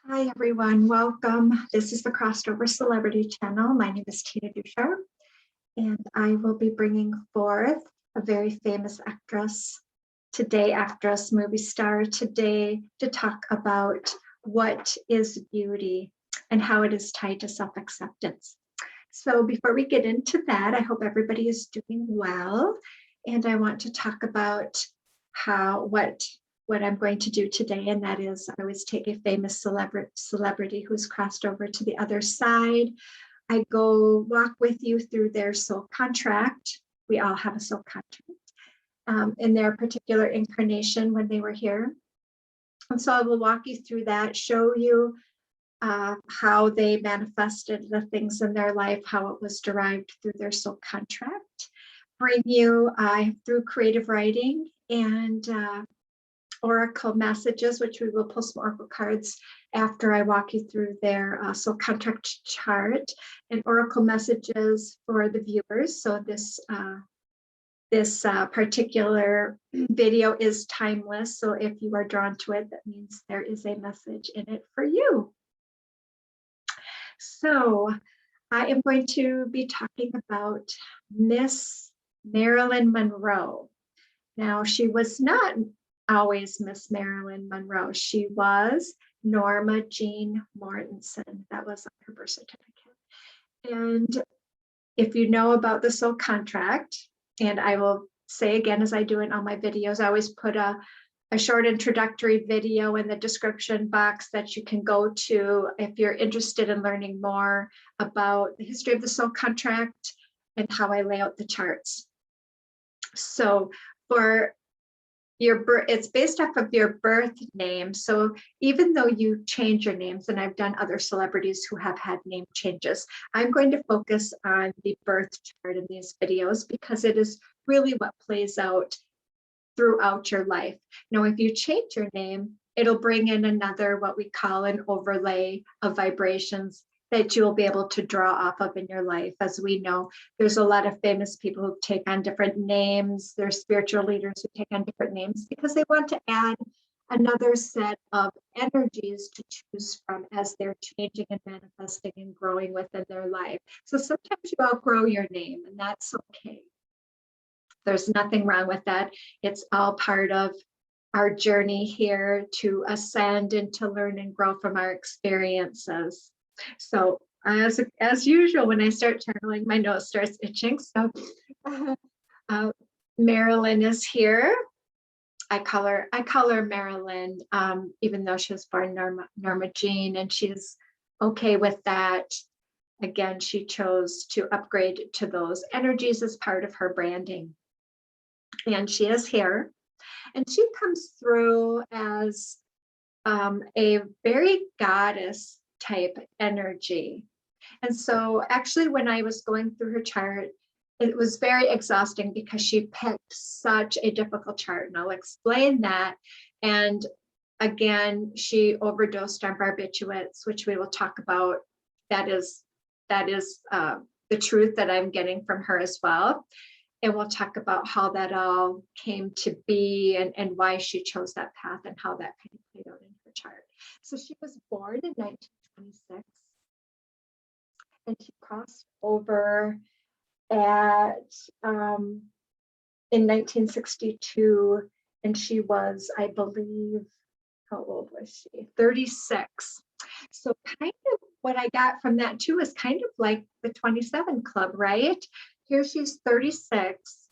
Hi everyone, welcome. This is the Crossover Celebrity Channel. My name is Tina Dushar, and I will be bringing forth a very famous actress, movie star today, to talk about what is beauty and how it is tied to self-acceptance. So before we get into that, I hope everybody is doing well, and I want to talk about what I'm going to do today, and that is I always take a famous celebrity who's crossed over to the other side. I go walk with you through their soul contract. We all have a soul contract in their particular incarnation when they were here. And so I will walk you through that, show you how they manifested the things in their life, how it was derived through their soul contract, bring you through creative writing and oracle messages, which we will pull some oracle cards after I walk you through their soul contract chart, and oracle messages for the viewers. So this particular video is timeless. So if you are drawn to it, that means there is a message in it for you. So I am going to be talking about Miss Marilyn Monroe. Now, she was not always Miss Marilyn Monroe. She was Norma Jeane Mortenson. That was on her birth certificate. And if you know about the soul contract, and I will say again, as I do in all my videos, I always put a short introductory video in the description box that you can go to if you're interested in learning more about the history of the soul contract and how I lay out the charts. So for your birth, it's based off of your birth name. So even though you change your names, and I've done other celebrities who have had name changes, I'm going to focus on the birth chart in these videos because it is really what plays out throughout your life. Now, if you change your name, it'll bring in another, what we call an overlay of vibrations that you'll be able to draw off of in your life. As we know, there's a lot of famous people who take on different names. There's spiritual leaders who take on different names because they want to add another set of energies to choose from as they're changing and manifesting and growing within their life. So sometimes you outgrow your name, and that's okay. There's nothing wrong with that. It's all part of our journey here to ascend and to learn and grow from our experiences. So as usual, when I start channeling, my nose starts itching. So Marilyn is here. I call her Marilyn, even though she was born Norma Jeane, and she's okay with that. Again, she chose to upgrade to those energies as part of her branding. And she is here. And she comes through as a very goddess type energy. And so actually when I was going through her chart, it was very exhausting because she picked such a difficult chart, and I'll explain that. And again, she overdosed on barbiturates, which we will talk about. That is the truth that I'm getting from her as well. And we'll talk about how that all came to be and why she chose that path and how that kind of played out in her chart. So she was born in 1926, and she crossed over in 1962, and she was, I believe, how old was she? 36. So kind of what I got from that too is kind of like the 27 club, right? Here she's 36,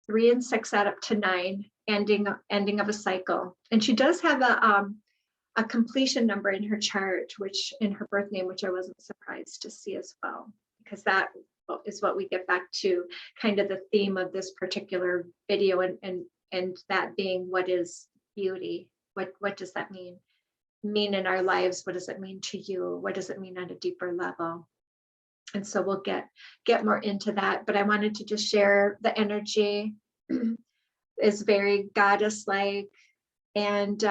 3 and 6 add up to 9, ending of a cycle. And she does have a completion number in her chart, which in her birth name, which I wasn't surprised to see as well, because that is what we get back to, kind of the theme of this particular video, and that being, what is beauty? What does that mean in our lives? What does it mean to you? What does it mean on a deeper level? And so we'll get more into that, but I wanted to just share the energy is very goddess-like, and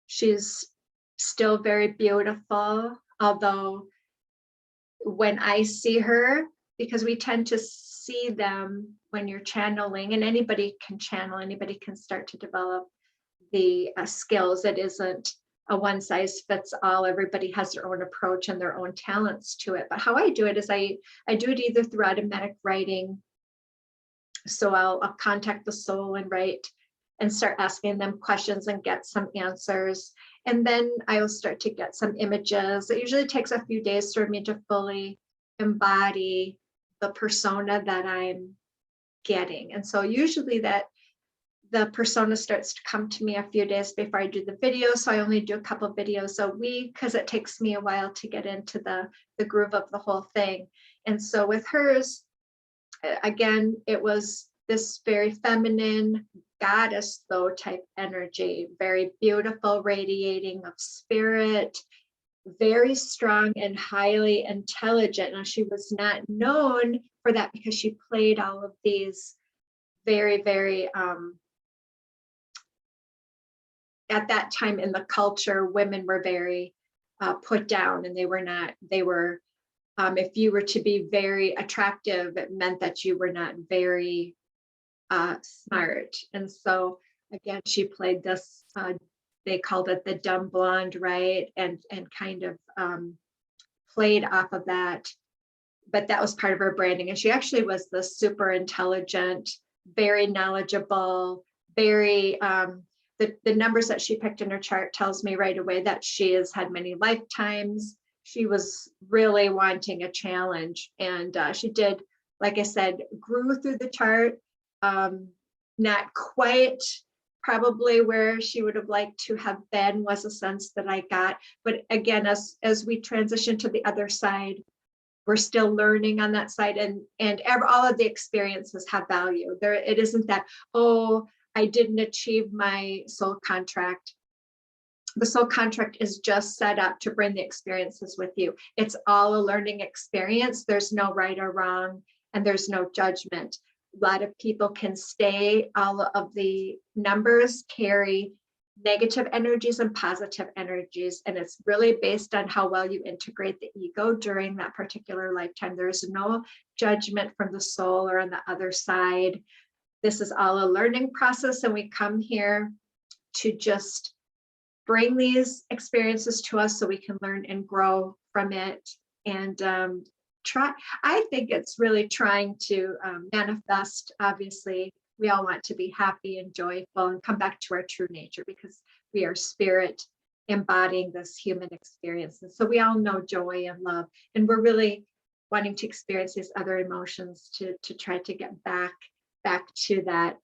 she's still very beautiful. Although when I see her, because we tend to see them when you're channeling, and anybody can channel, anybody can start to develop the skills. It isn't a one size fits all. Everybody has their own approach and their own talents to it. But how I do it is I do it either through automatic writing. So I'll contact the soul and write and start asking them questions and get some answers. And then I'll start to get some images. It usually takes a few days for me to fully embody the persona that I'm getting. And so usually that the persona starts to come to me a few days before I do the video. So I only do a couple of videos a week because it takes me a while to get into the groove of the whole thing. And so with hers, again, it was this very feminine goddess though type energy, very beautiful, radiating of spirit, very strong and highly intelligent. Now, she was not known for that because she played all of these very, very, at that time in the culture, women were very put down, and they were, if you were to be very attractive, it meant that you were not very smart. And so again, she played this, they called it the dumb blonde, right? And kind of played off of that. But that was part of her branding. And she actually was the super intelligent, very knowledgeable, very, the numbers that she picked in her chart tells me right away that she has had many lifetimes. She was really wanting a challenge. And she did, like I said, grew through the chart, not quite probably where she would have liked to have been, was a sense that I got. But again, as we transition to the other side, we're still learning on that side, and all of the experiences have value. There, it isn't that, oh, I didn't achieve my soul contract. The soul contract is just set up to bring the experiences with you. It's all a learning experience. There's no right or wrong, and there's no judgment. A lot of people can stay, all of the numbers carry negative energies and positive energies, and it's really based on how well you integrate the ego during that particular lifetime. There's no judgment from the soul or on the other side. This is all a learning process, and we come here to just bring these experiences to us so we can learn and grow from it. And I think it's really trying to manifest. Obviously, we all want to be happy and joyful and come back to our true nature, because we are spirit embodying this human experience. And so we all know joy and love, and we're really wanting to experience these other emotions to try to get back to that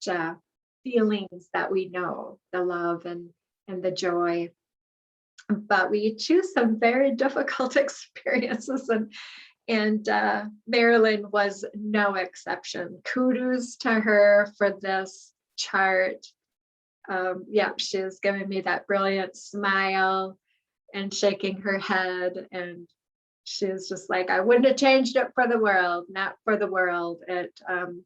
feelings that we know, the love and the joy. But we choose some very difficult experiences, and Marilyn was no exception. Kudos to her for this chart. Yeah, she was giving me that brilliant smile and shaking her head, and she was just like, I wouldn't have changed it for the world, not for the world.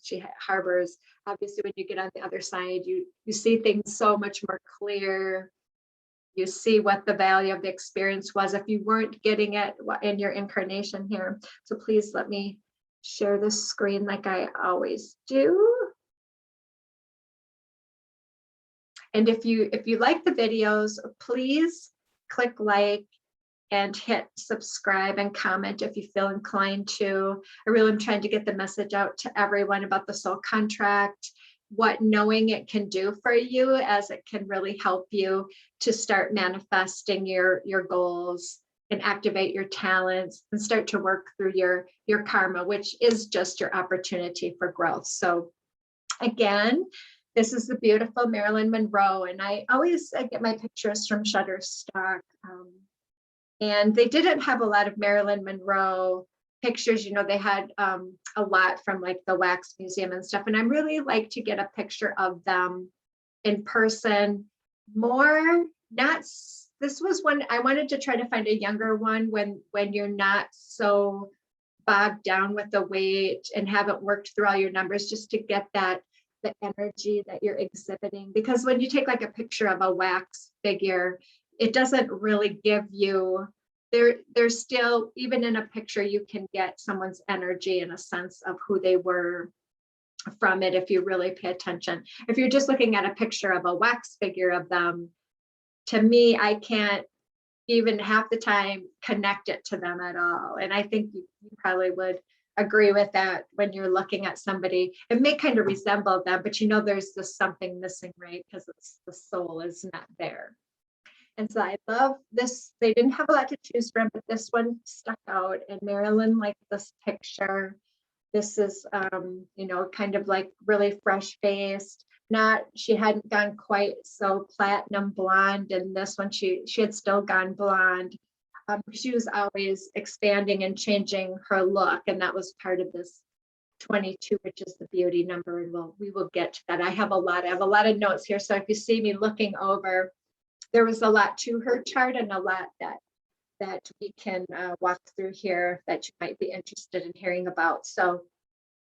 She harbors, obviously, when you get on the other side, you see things so much more clear. You see what the value of the experience was if you weren't getting it in your incarnation here. So please let me share this screen like I always do. And if you like the videos, please click like and hit subscribe and comment if you feel inclined to. I really am trying to get the message out to everyone about the soul contract, what knowing it can do for you, as it can really help you to start manifesting your goals and activate your talents and start to work through your karma, which is just your opportunity for growth. So again, this is the beautiful Marilyn Monroe, and I always get my pictures from Shutterstock. And they didn't have a lot of Marilyn Monroe pictures. You know, they had a lot from like the Wax Museum and stuff. And I really like to get a picture of them in person more. This was when I wanted to try to find a younger one when you're not so bogged down with the weight and haven't worked through all your numbers, just to get the energy that you're exhibiting. Because when you take like a picture of a wax figure, it doesn't really give you, there's still, even in a picture, you can get someone's energy and a sense of who they were from it if you really pay attention. If you're just looking at a picture of a wax figure of them, to me, I can't even half the time connect it to them at all. And I think you probably would agree with that when you're looking at somebody. It may kind of resemble them, but you know there's just something missing, right? Because the soul is not there. And so I love this. They didn't have a lot to choose from, but this one stuck out. And Marilyn liked this picture. This is, kind of like really fresh faced. She hadn't gone quite so platinum blonde. And this one, she had still gone blonde. She was always expanding and changing her look. And that was part of this 22, which is the beauty number. And we will get to that. I have a lot of notes here. So if you see me looking over, there was a lot to her chart and a lot that we can walk through here that you might be interested in hearing about. So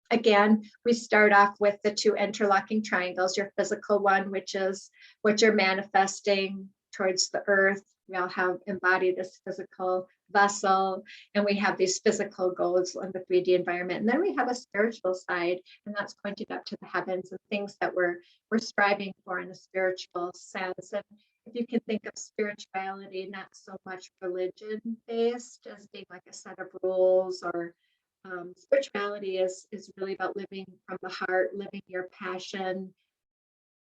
again, we start off with the 2 interlocking triangles, your physical one, which is what you're manifesting towards the earth. We all have embodied this physical vessel, and we have these physical goals in the 3D environment. And then we have a spiritual side, and that's pointed up to the heavens and things that we're striving for in a spiritual sense. And if you can think of spirituality, not so much religion based as being like a set of rules, or spirituality is really about living from the heart, living your passion,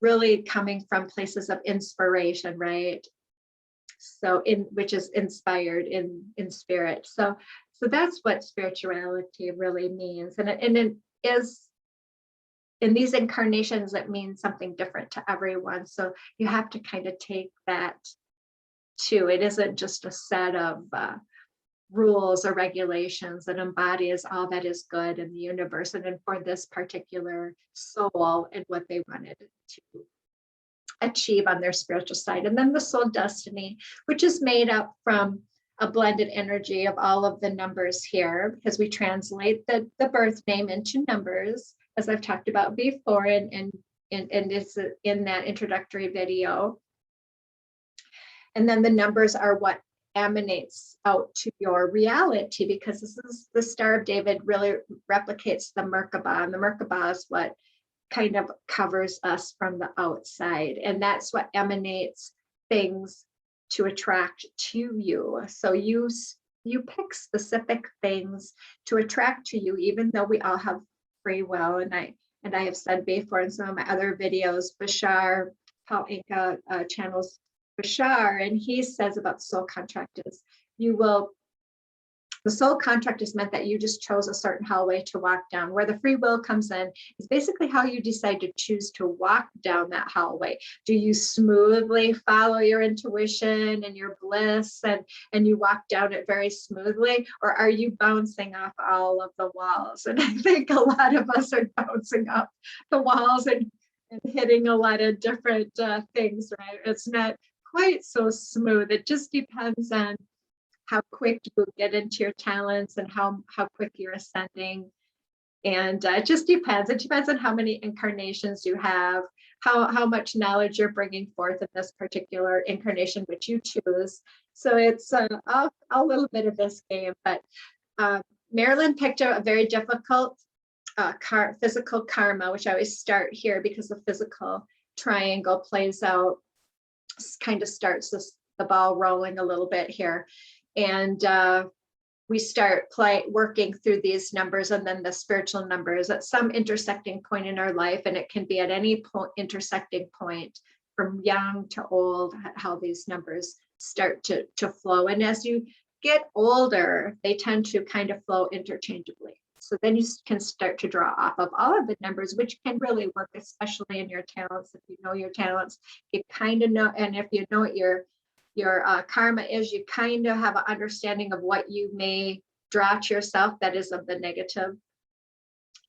really coming from places of inspiration, right? So which is inspired in spirit. So that's what spirituality really means. And it is, in these incarnations, it means something different to everyone. So you have to kind of take that too. It isn't just a set of rules or regulations that embodies all that is good in the universe, and for this particular soul and what they wanted to achieve on their spiritual side. And then the soul destiny, which is made up from a blended energy of all of the numbers here, because we translate the birth name into numbers, as I've talked about before, and it's in that introductory video. And then the numbers are what emanates out to your reality, because this is the Star of David really replicates the Merkaba, and the Merkaba is what kind of covers us from the outside, and that's what emanates things to attract to you. So you pick specific things to attract to you, even though we all have free will. And I have said before in some of my other videos, Bashar, Paul Anka channels Bashar, and he says about soul contract is the soul contract is meant that you just chose a certain hallway to walk down. Where the free will comes in is basically how you decide to choose to walk down that hallway. Do you smoothly follow your intuition and your bliss and you walk down it very smoothly, or are you bouncing off all of the walls? And I think a lot of us are bouncing off the walls and hitting a lot of different things, right? It's not quite so smooth. It just depends on how quick you get into your talents and how quick you're ascending. And it just depends. It depends on how many incarnations you have, how much knowledge you're bringing forth in this particular incarnation, which you choose. So it's a little bit of this game. But Marilyn picked a very difficult physical karma, which I always start here because the physical triangle plays out, kind of starts the ball rolling a little bit here. And we start working through these numbers, and then the spiritual numbers at some intersecting point in our life. And it can be at any intersecting point from young to old, how these numbers start to flow. And as you get older, they tend to kind of flow interchangeably. So then you can start to draw off of all of the numbers, which can really work, especially in your talents. If you know your talents, you kind of know, and if you know what your karma is, you kind of have an understanding of what you may draw to yourself that is of the negative.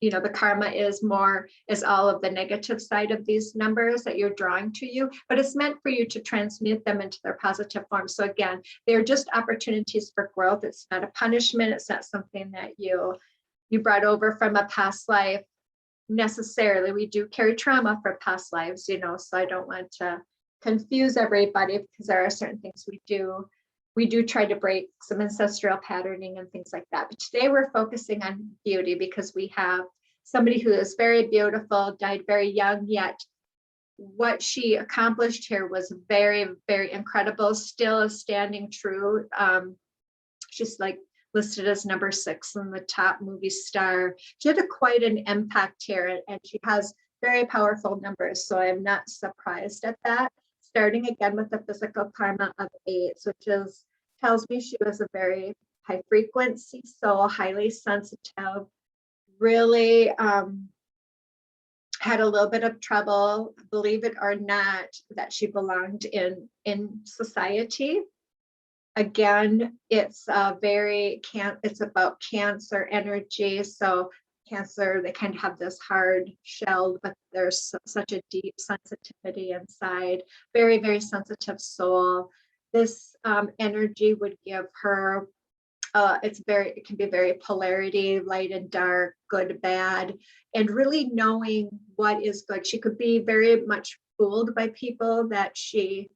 You know, the karma is all of the negative side of these numbers that you're drawing to you, but it's meant for you to transmute them into their positive form. So again, they're just opportunities for growth. It's not a punishment. It's not something that you brought over from a past life necessarily. We do carry trauma for past lives, so I don't want to confuse everybody, because there are certain things we do try to break some ancestral patterning and things like that. But today we're focusing on beauty, because we have somebody who is very beautiful, died very young, yet what she accomplished here was very, very incredible, still is standing true. She's like listed as number 6 in the top movie star. She had quite an impact here, and she has very powerful numbers, so I'm not surprised at that. Starting again with the physical karma of 8, which tells me she was a very high frequency soul, highly sensitive, really had a little bit of trouble, believe it or not, that she belonged in society. Again, it's it's about Cancer energy. So Cancer, they kind of have this hard shell, but there's such a deep sensitivity inside. Very, very sensitive soul. This energy would give her, it can be very polarity, light and dark, good, bad, and really knowing what is good. She could be very much fooled by people that she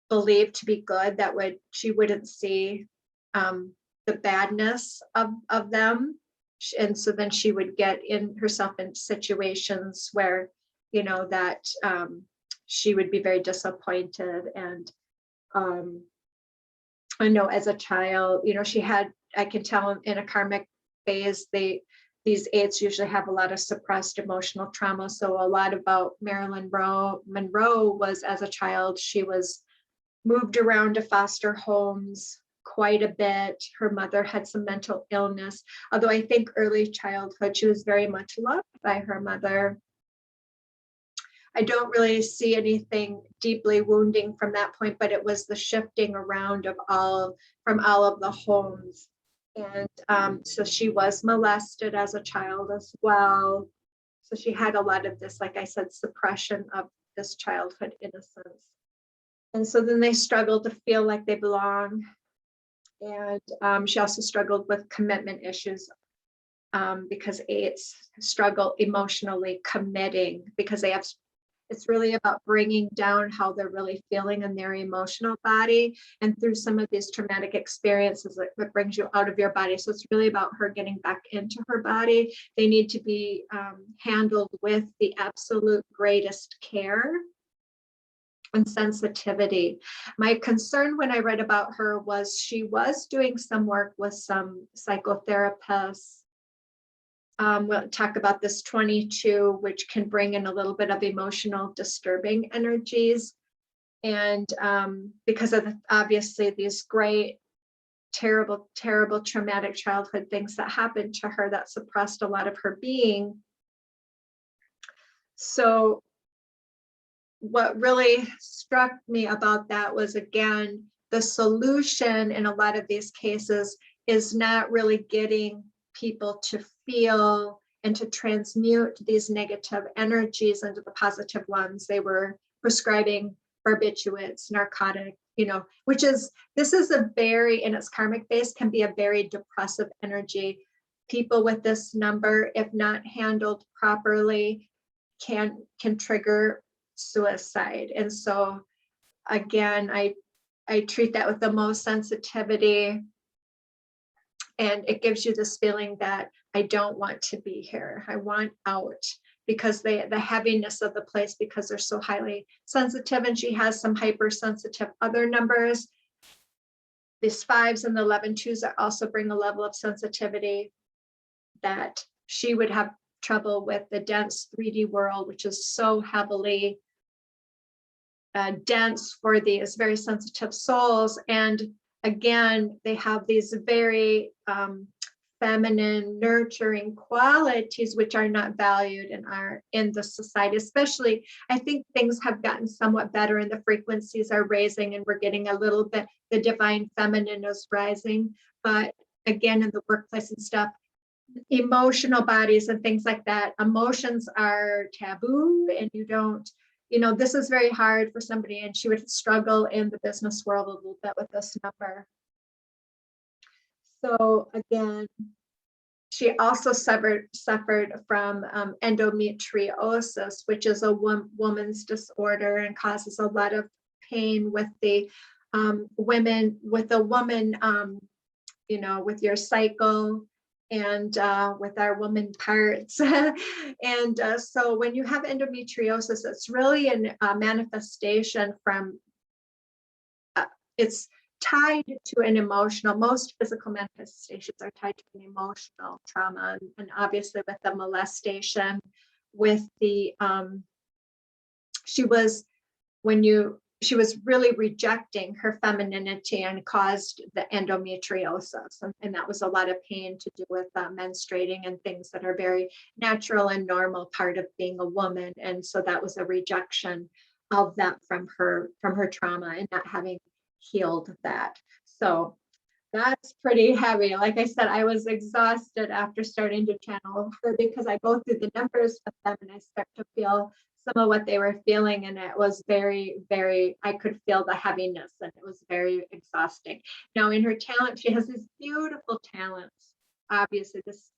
believed to be good, that she wouldn't see the badness of them. And so then she would get herself in situations where, that she would be very disappointed. And I know as a child, I can tell in a karmic phase, these 8s usually have a lot of suppressed emotional trauma. So a lot about Marilyn Monroe was, as a child, she was moved around to foster homes quite a bit. Her mother had some mental illness, although I think early childhood, she was very much loved by her mother. I don't really see anything deeply wounding from that point, but it was the shifting around from all of the homes. And so she was molested as a child as well. So she had a lot of this, like I said, suppression of this childhood innocence. And so then they struggled to feel like they belong. And she also struggled with commitment issues because 8s struggle emotionally committing, because it's really about bringing down how they're really feeling in their emotional body. And through some of these traumatic experiences, it brings you out of your body. So it's really about her getting back into her body. They need to be handled with the absolute greatest care and sensitivity. My concern when I read about her was she was doing some work with some psychotherapists. We'll talk about this 22, which can bring in a little bit of emotional disturbing energies. And because of obviously these great, terrible, terrible traumatic childhood things that happened to her that suppressed a lot of her being. So what really struck me about that was, again, the solution in a lot of these cases is not really getting people to feel and to transmute these negative energies into the positive ones. They were prescribing barbiturates, narcotic, this is a very, in its karmic base, can be a very depressive energy. People with this number, if not handled properly, can trigger suicide. And so again, I treat that with the most sensitivity, and it gives you this feeling that I don't want to be here. I want out, because the heaviness of the place, because they're so highly sensitive. And she has some hypersensitive other numbers. These 5s and the 11-2s also bring a level of sensitivity that she would have trouble with the dense 3D world, which is so heavily dense for these very sensitive souls. And again, they have these very feminine, nurturing qualities, which are not valued in the society. Especially, I think things have gotten somewhat better and the frequencies are raising, and we're getting a little bit, the divine feminine is rising. But again, in the workplace and stuff, emotional bodies and things like that, emotions are taboo, and you don't, this is very hard for somebody, and she would struggle in the business world a little bit with this number. So again, she also suffered from endometriosis, which is a woman's disorder and causes a lot of pain with the women, with a woman, with your cycle. and with our woman parts. And so when you have endometriosis, it's really a manifestation from, it's tied to an emotional, most physical manifestations are tied to an emotional trauma. And obviously with the molestation, with the, she was really rejecting her femininity and caused the endometriosis. And that was a lot of pain to do with menstruating and things that are very natural and normal part of being a woman. And so that was a rejection of that from her trauma and not having healed that. So that's pretty heavy. Like I said, I was exhausted after starting to channel her because I go through the numbers with them and I start to feel some of what they were feeling. And it was very, very, I could feel the heaviness and it was very exhausting. Now in her talent, she has these beautiful talents. Obviously this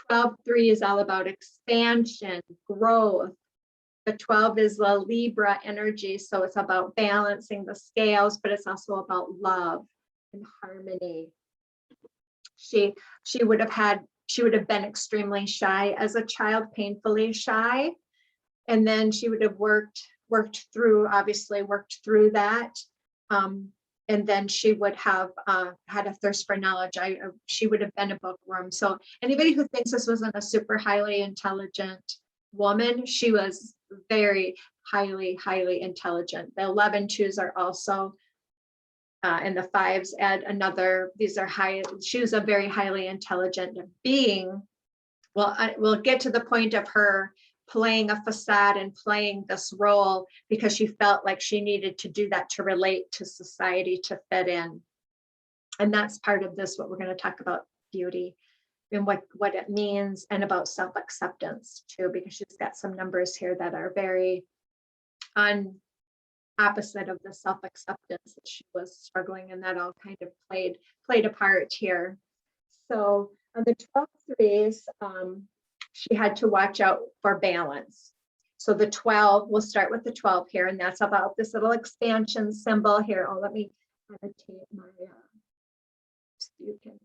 12-3 is all about expansion, growth. The 12 is the Libra energy. So it's about balancing the scales, but it's also about love and harmony. She would have been extremely shy as a child, painfully shy. And then she would have worked through that. And then she would have had a thirst for knowledge. She would have been a bookworm. So anybody who thinks this wasn't a super highly intelligent woman, she was very highly, highly intelligent. The 11-2s are also, and the 5s add another, these are high, she was a very highly intelligent being. Well, we'll get to the point of her playing a facade and playing this role because she felt like she needed to do that to relate to society, to fit in. And that's part of this, what we're going to talk about, beauty and what it means, and about self-acceptance too, because she's got some numbers here that are very opposite of the self-acceptance that she was struggling, and that all kind of played a part here. So on the 12-3s, she had to watch out for balance. So the 12, we'll start with the 12 here, and that's about this little expansion symbol here. Oh, let me annotate my, you can,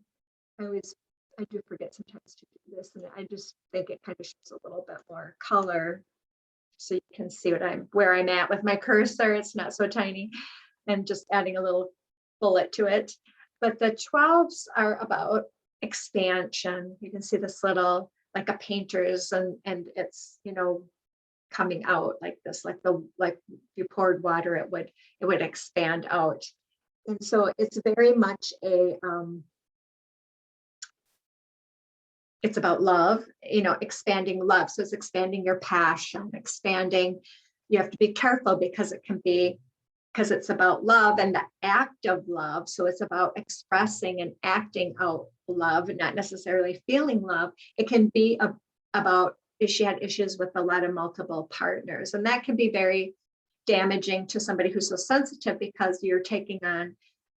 I do forget sometimes to do this, and I just think it kind of shows a little bit more color so you can see where I'm at with my cursor. It's not so tiny, and just adding a little bullet to it. But the 12s are about expansion. You can see this little, like a painter's, and it's, coming out like this, like if you poured water, it would expand out. And so it's very much it's about love, expanding love. So it's expanding your passion, expanding. You have to be careful because it's about love and the act of love. So it's about expressing and acting out love and not necessarily feeling love. It can be about if she had issues with a lot of multiple partners, and that can be very damaging to somebody who's so sensitive because you're taking on,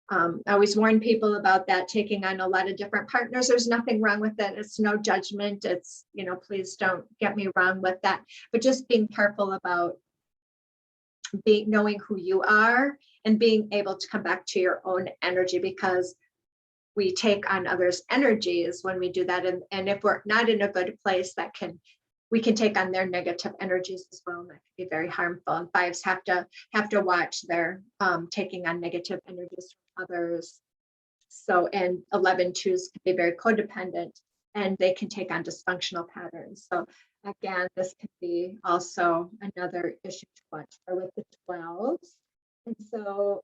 I always warn people about that, taking on a lot of different partners. There's nothing wrong with it. It's no judgment. It's, please don't get me wrong with that, but just being careful about knowing who you are and being able to come back to your own energy, because we take on others' energies when we do that. And if we're not in a good place, we can take on their negative energies as well. And that can be very harmful. And 5s have to watch their taking on negative energies from others. So, and 11-2s can be very codependent, and they can take on dysfunctional patterns. So again, this can be also another issue to watch for with the 12s. And so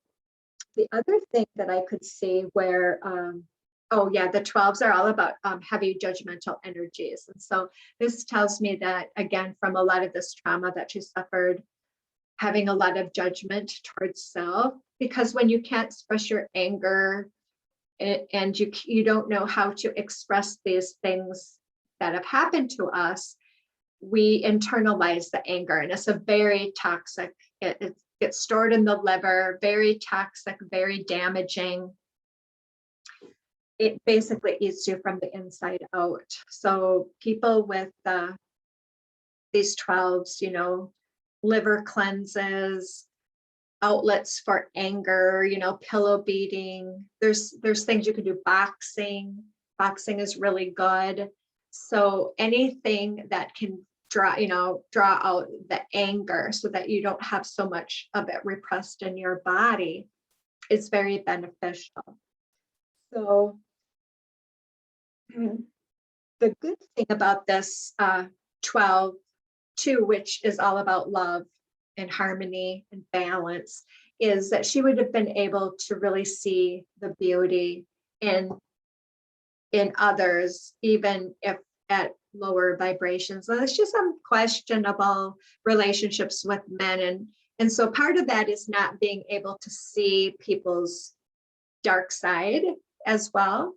the other thing that I could see where, the 12s are all about heavy judgmental energies. And so this tells me that, again, from a lot of this trauma that she suffered, having a lot of judgment towards self, because when you can't express your anger and you don't know how to express these things that have happened to us, we internalize the anger, and it's a very toxic, it gets stored in the liver, very toxic, very damaging. It basically eats you from the inside out. So people with these 12s, liver cleanses, outlets for anger, pillow beating. There's things you can do, boxing, boxing is really good. So anything that can draw out the anger so that you don't have so much of it repressed in your body is very beneficial. So the good thing about this 12 2, which is all about love and harmony and balance, is that she would have been able to really see the beauty in others, even if at lower vibrations. So there's just some questionable relationships with men, and so part of that is not being able to see people's dark side as well.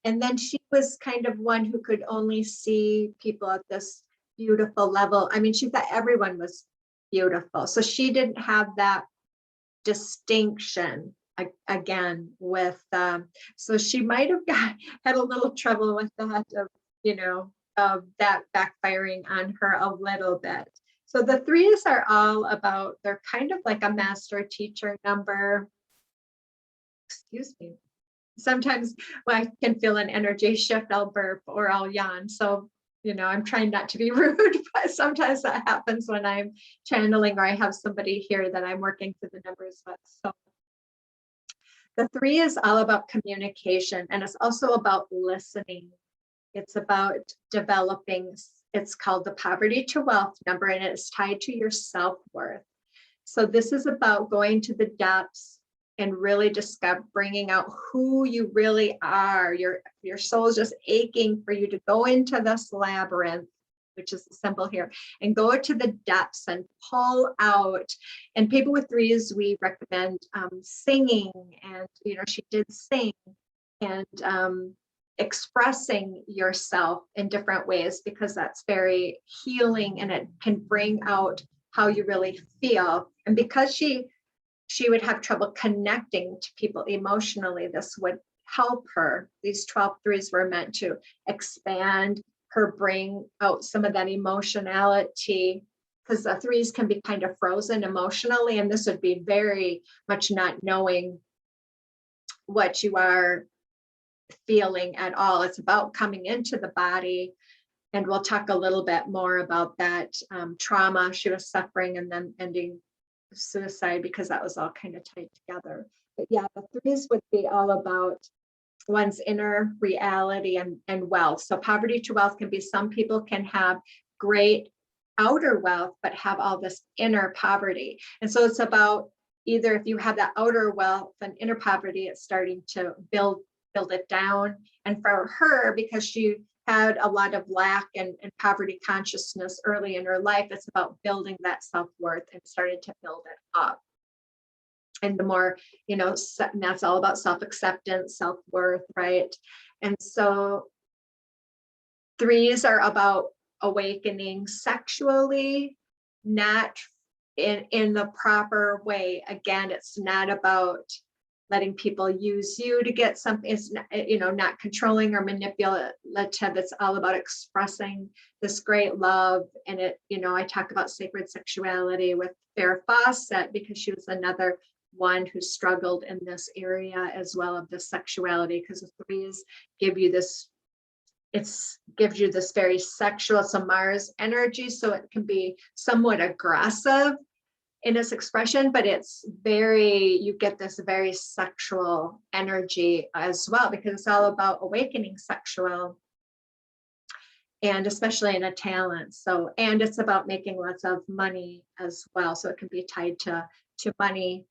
And then she was kind of one who could only see people at this beautiful level. I mean, she thought everyone was beautiful. So she didn't have that distinction again with, so she might have had a little trouble with that of that backfiring on her a little bit. So the 3s are all about, they're kind of like a master teacher number. Excuse me. Sometimes I can feel an energy shift, I'll burp or I'll yawn. So, I'm trying not to be rude, but sometimes that happens when I'm channeling or I have somebody here that I'm working through the numbers with. So the 3 is all about communication, and it's also about listening. It's about developing, it's called the poverty to wealth number, and it's tied to your self-worth. So this is about going to the depths and really bringing out who you really are. Your soul is just aching for you to go into this labyrinth, which is the symbol here, and go to the depths and pull out. And people with 3s, we recommend singing, and she did sing, and expressing yourself in different ways, because that's very healing and it can bring out how you really feel. And because she would have trouble connecting to people emotionally, this would help her. These 12 3s were meant to expand her, bring out some of that emotionality, because the 3s can be kind of frozen emotionally, and this would be very much not knowing what you are feeling at all. It's about coming into the body, and we'll talk a little bit more about that trauma she was suffering and then ending suicide, because that was all kind of tied together. But yeah, the 3s would be all about one's inner reality and wealth. So poverty to wealth can be, some people can have great outer wealth but have all this inner poverty. And so it's about, either if you have that outer wealth and inner poverty, it's starting to build it down. And for her, because she had a lot of lack and poverty consciousness early in her life, it's about building that self-worth and started to build it up. And the more, and that's all about self-acceptance, self-worth, right? And so 3s are about awakening sexually, not in the proper way. Again, it's not about letting people use you to get something. It's not controlling or manipulative. It's all about expressing this great love. And I talk about sacred sexuality with Farrah Fawcett, because she was another one who struggled in this area as well, of the sexuality, because the 3s give you this, gives you this very sexual, it's a Mars energy, so it can be somewhat aggressive in its expression, but you get this very sexual energy as well, because it's all about awakening sexual, and especially in a talent. So, and it's about making lots of money as well. So it can be tied to money.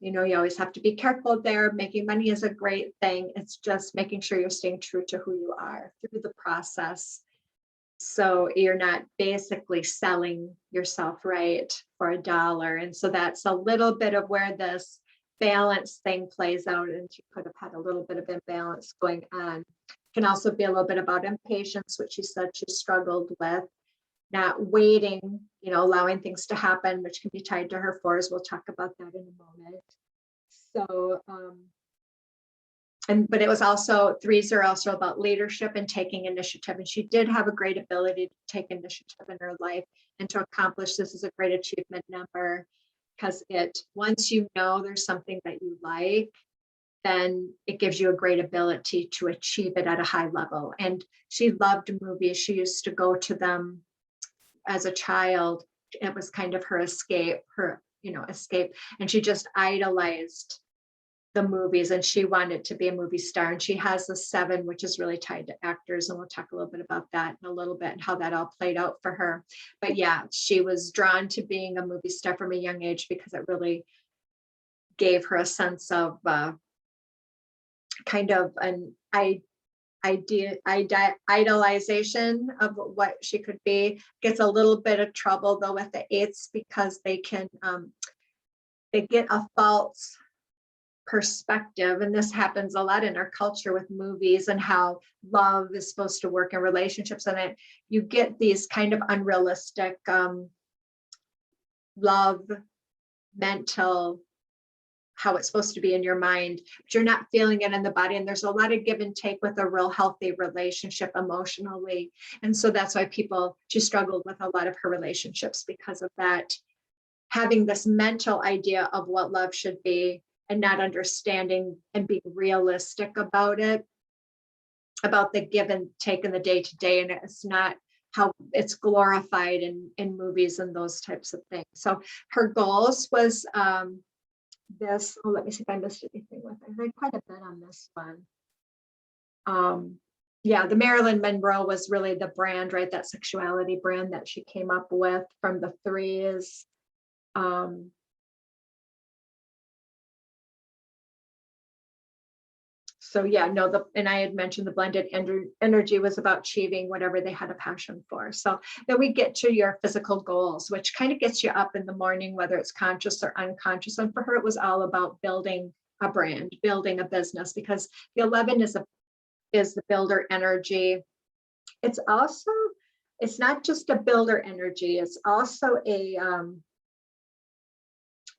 You always have to be careful there. Making money is a great thing. It's just making sure you're staying true to who you are through the process. So you're not basically selling yourself, right, for $1. And so that's a little bit of where this balance thing plays out. And she could have had a little bit of imbalance going on. It can also be a little bit about impatience, which she said she struggled with, not waiting, allowing things to happen, which can be tied to her 4s. We'll talk about that in a moment. So, but it was also, 3s are also about leadership and taking initiative. And she did have a great ability to take initiative in her life and to accomplish. This is a great achievement number, because once there's something that you like, then it gives you a great ability to achieve it at a high level. And she loved movies. She used to go to them as a child. It was kind of her escape, escape. And she just idolized the movies, and she wanted to be a movie star. And she has the 7, which is really tied to actors. And we'll talk a little bit about that in a little bit and how that all played out for her. But yeah, she was drawn to being a movie star from a young age because it really gave her a sense of kind of an idolization of what she could be. Gets a little bit of trouble though with the 8s because they can they get a false perspective, and this happens a lot in our culture with movies and how love is supposed to work in relationships, and it you get these kind of unrealistic love mental how it's supposed to be in your mind, but you're not feeling it in the body. And there's a lot of give and take with a real healthy relationship emotionally. And so that's why she struggled with a lot of her relationships because of that, having this mental idea of what love should be and not understanding and being realistic about it, about the give and take in the day to day. And it's not how it's glorified in movies and those types of things. So her goals was, let me see if I missed anything with it. I read quite a bit on this one. The Marilyn Monroe was really the brand, right? That sexuality brand that she came up with from the 3s. And I had mentioned the blended energy was about achieving whatever they had a passion for. So then we get to your physical goals, which kind of gets you up in the morning, whether it's conscious or unconscious. And for her, it was all about building a brand, building a business, because the 11 is the builder energy. It's not just a builder energy. It's also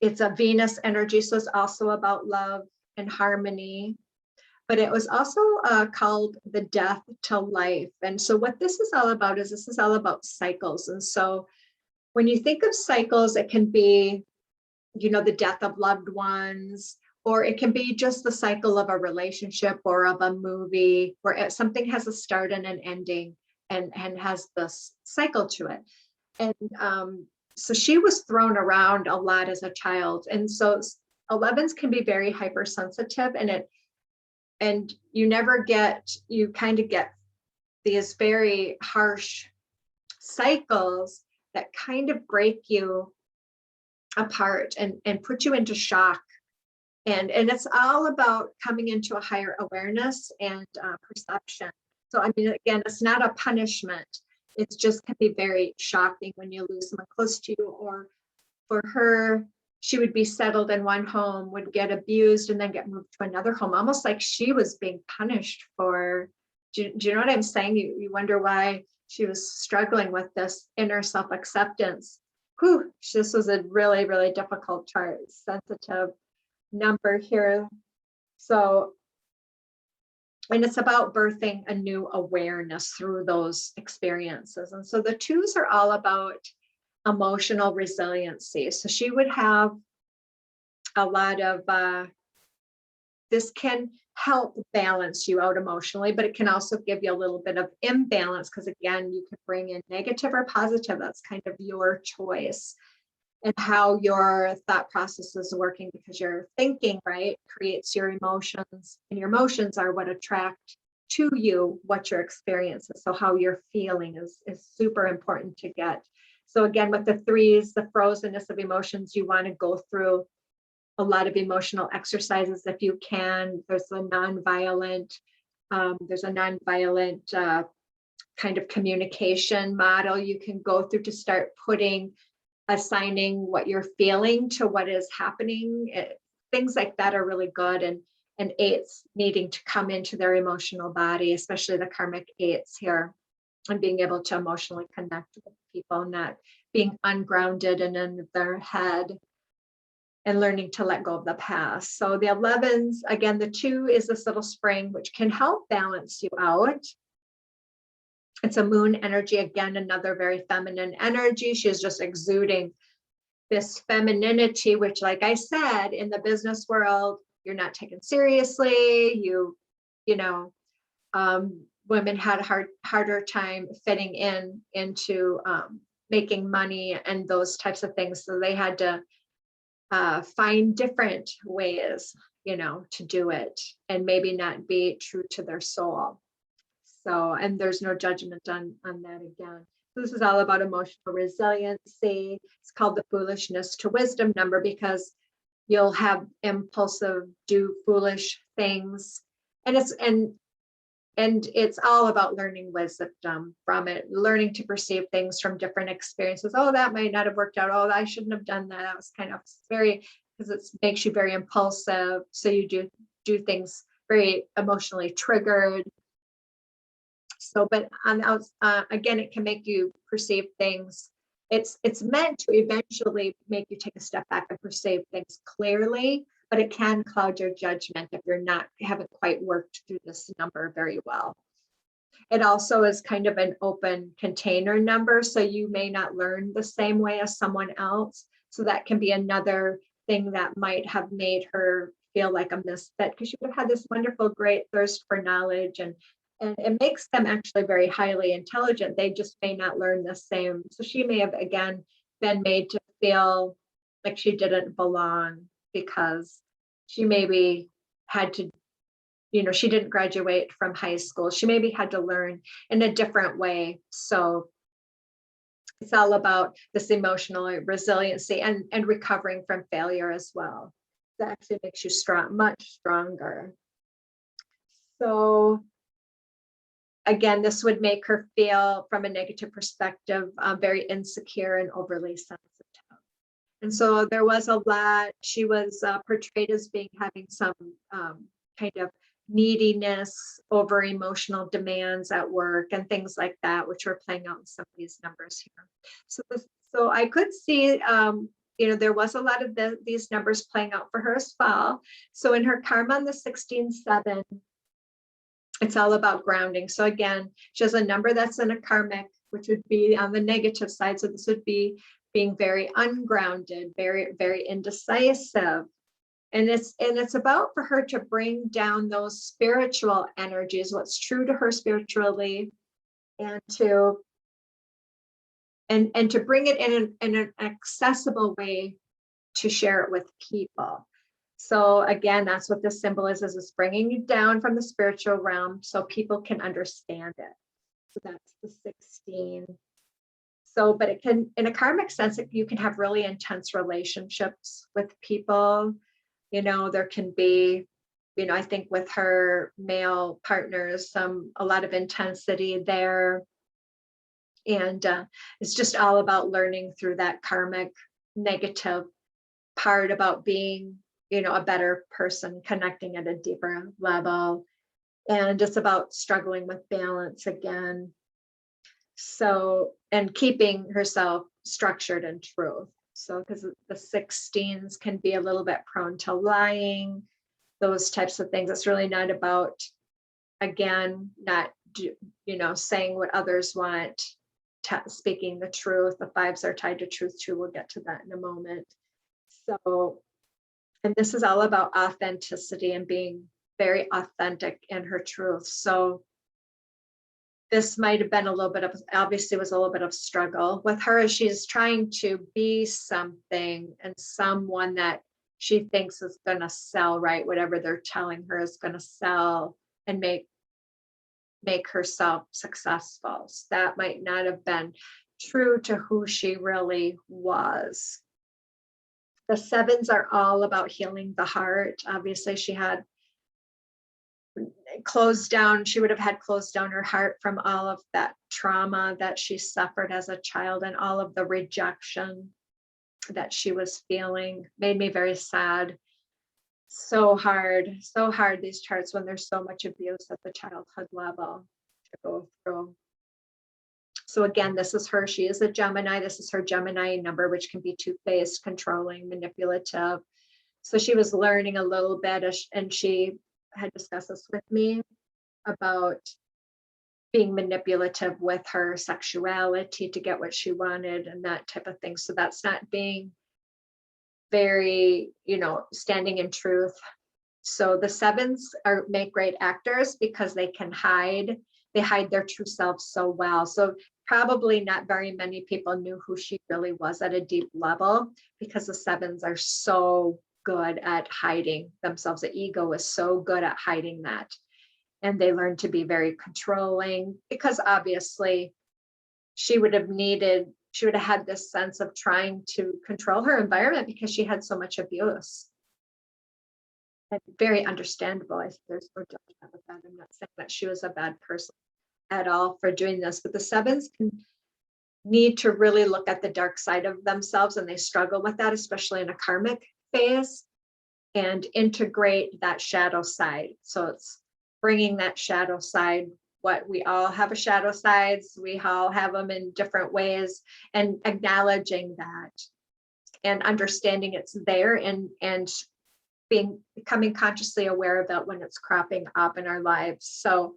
it's a Venus energy. So it's also about love and harmony. But it was also called the death to life. And so what this is all about is this is all about cycles. And so when you think of cycles, it can be, the death of loved ones, or it can be just the cycle of a relationship or of a movie where something has a start and an ending and has this cycle to it. And so she was thrown around a lot as a child. And so 11s can be very hypersensitive, and you kind of get these very harsh cycles that kind of break you apart and put you into shock. And it's all about coming into a higher awareness and perception. So, I mean, again, it's not a punishment. It just can be very shocking when you lose someone close to you. Or for her, she would be settled in one home, would get abused, and then get moved to another home, almost like she was being punished for. Do you know what I'm saying? You wonder why she was struggling with this inner self-acceptance. This was a really, really difficult chart, sensitive number here. So, and it's about birthing a new awareness through those experiences. And so the 2s are all about emotional resiliency. So she would have a lot of, this can help balance you out emotionally, but it can also give you a little bit of imbalance because, again, you could bring in negative or positive. That's kind of your choice and how your thought process is working, because your thinking, right, creates your emotions, and your emotions are what attract to you what your experience is. So how you're feeling is super important to get. So again, with the 3s, the frozenness of emotions, you want to go through a lot of emotional exercises if you can. There's a nonviolent kind of communication model you can go through to start assigning what you're feeling to what is happening. Things like that are really good. And 8s needing to come into their emotional body, especially the karmic 8s here, and being able to emotionally connect with people, not being ungrounded and in their head, and learning to let go of the past. So the 11s, again, the 2 is this little spring, which can help balance you out. It's a moon energy, again, another very feminine energy. She's just exuding this femininity, which, like I said, in the business world, you're not taken seriously. You know, women had a harder time fitting into making money and those types of things. So they had to find different ways, to do it and maybe not be true to their soul. So, and there's no judgment on that again. So this is all about emotional resiliency. It's called the foolishness to wisdom number because you'll have impulsive, do foolish things. And it's all about learning wisdom from it, learning to perceive things from different experiences. Oh, that might not have worked out. Oh, I shouldn't have done that. That was kind of very, because it makes you very impulsive. So you do things very emotionally triggered. So, but again, it can make you perceive things. It's meant to eventually make you take a step back and perceive things clearly, but it can cloud your judgment if haven't quite worked through this number very well. It also is kind of an open container number, so you may not learn the same way as someone else. So that can be another thing that might have made her feel like a misfit, because she would have had this wonderful, great thirst for knowledge, and it makes them actually very highly intelligent. They just may not learn the same. So she may have, again, been made to feel like she didn't belong because she maybe had to, she didn't graduate from high school. She maybe had to learn in a different way. So it's all about this emotional resiliency and recovering from failure as well. That actually makes you much stronger. So again, this would make her feel, from a negative perspective, very insecure and overly sensitive. And so there was a lot. She was portrayed as having some kind of neediness over emotional demands at work and things like that, which were playing out in some of these numbers here. So I could see, there was a lot of these numbers playing out for her as well. So in her karma on the 16-7, it's all about grounding. So again, she has a number that's in a karmic, which would be on the negative side. So this would be being very ungrounded, very, very indecisive. And it's about for her to bring down those spiritual energies, what's true to her spiritually, and to bring it in an accessible way to share it with people. So again, that's what this symbol is bringing you down from the spiritual realm so people can understand it. So that's the 16. So, but it can, in a karmic sense, you can have really intense relationships with people. There can be, I think with her male partners, a lot of intensity there. And it's just all about learning through that karmic negative part about being, a better person, connecting at a deeper level. And it's about struggling with balance again. So, and keeping herself structured and truth. So, because the 16s can be a little bit prone to lying, those types of things. It's really not about, again, not, saying what others want, speaking the truth. The 5s are tied to truth too. We'll get to that in a moment. So, and this is all about authenticity and being very authentic in her truth. So this might have been obviously was a little bit of struggle with her as she's trying to be something and someone that she thinks is going to sell, right? Whatever they're telling her is going to sell and make herself successful. So that might not have been true to who she really was. The 7s are all about healing the heart. Obviously, she had closed down. She would have had closed down her heart from all of that trauma that she suffered as a child and all of the rejection that she was feeling. Made me very sad. So hard, these charts when there's so much abuse at the childhood level to go through. So again, this is her. She is a Gemini. This is her Gemini number, which can be two-faced, controlling, manipulative. So she was learning a little bit, and she had discussed this with me about being manipulative with her sexuality to get what she wanted and that type of thing. So that's not being very, standing in truth So the sevens make great actors because they hide their true selves so well. So probably not very many people knew who she really was at a deep level, because the sevens are so good at hiding themselves. The ego is so good at hiding that. And they learn to be very controlling, because obviously she would have had this sense of trying to control her environment because she had so much abuse. And very understandable. I think there's no judgment with that. I'm not saying that she was a bad person at all for doing this, but the sevens need to really look at the dark side of themselves, and they struggle with that, especially in a karmic phase, and integrate that shadow side. So it's bringing that shadow side, what we all have a shadow sides, we all have them in different ways, and acknowledging that and understanding it's there, and becoming consciously aware of it when it's cropping up in our lives. So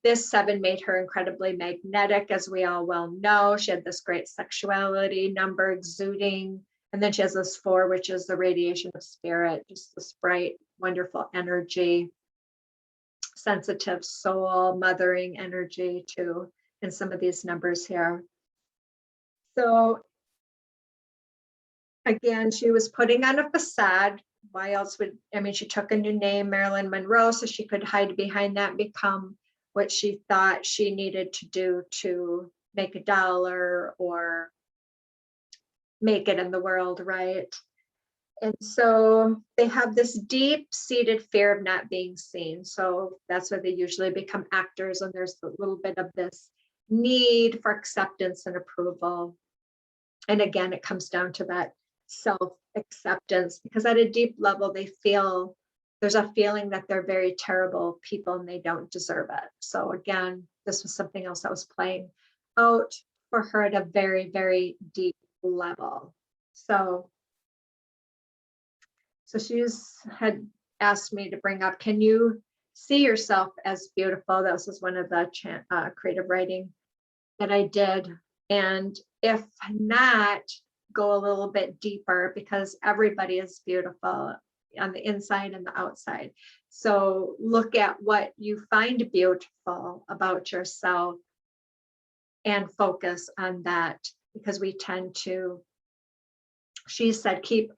this seven made her incredibly magnetic, as we all well know. She had this great sexuality number exuding. And then she has this 4, which is the radiation of spirit, just this bright, wonderful energy, sensitive soul, mothering energy too, in some of these numbers here. So again, she was putting on a facade. Why else she took a new name, Marilyn Monroe, so she could hide behind that and become what she thought she needed to do to make a dollar or make it in the world, right? And so they have this deep-seated fear of not being seen. So that's why they usually become actors, and there's a little bit of this need for acceptance and approval. And again, it comes down to that self-acceptance, because at a deep level, there's a feeling that they're very terrible people and they don't deserve it. So again, this was something else that was playing out for her at a very, very deep level. So she's had asked me to bring up, can you see yourself as beautiful? This was one of the creative writing that I did. And if not, go a little bit deeper, because everybody is beautiful on the inside and the outside. So look at what you find beautiful about yourself and focus on that, because we tend to, she said, keep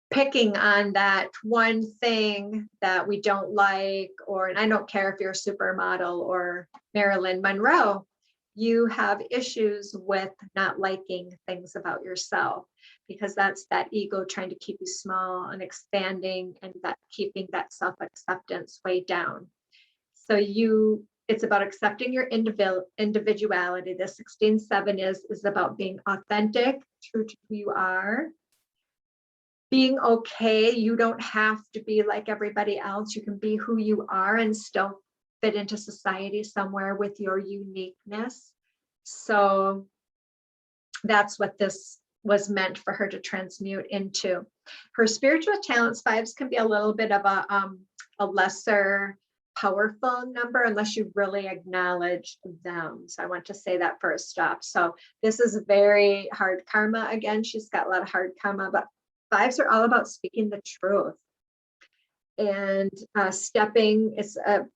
picking on that one thing that we don't like, and I don't care if you're a supermodel or Marilyn Monroe, you have issues with not liking things about yourself, because that's that ego trying to keep you small and expanding, and that keeping that self-acceptance way down. So it's about accepting your individuality. The 16-7 is about being authentic, true to who you are, being okay. You don't have to be like everybody else. You can be who you are and still fit into society somewhere with your uniqueness. So that's what this was meant for her to transmute into. Her spiritual talents, 5s, can be a little bit of a lesser powerful number unless you really acknowledge them. So I want to say that first off. So this is very hard karma. Again, she's got a lot of hard karma, but 5s are all about speaking the truth. And stepping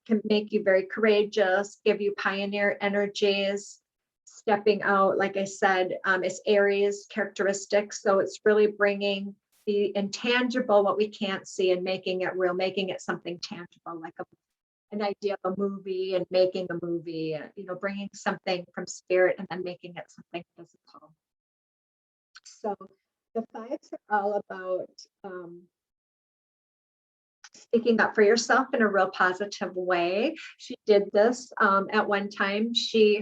can make you very courageous, give you pioneer energies. Stepping out, like I said, is Aries characteristics. So it's really bringing the intangible, what we can't see, and making it real, making it something tangible, like an idea of a movie and making a movie, bringing something from spirit and then making it something physical. So the 5s are all about speaking up for yourself in a real positive way. She did this at one time.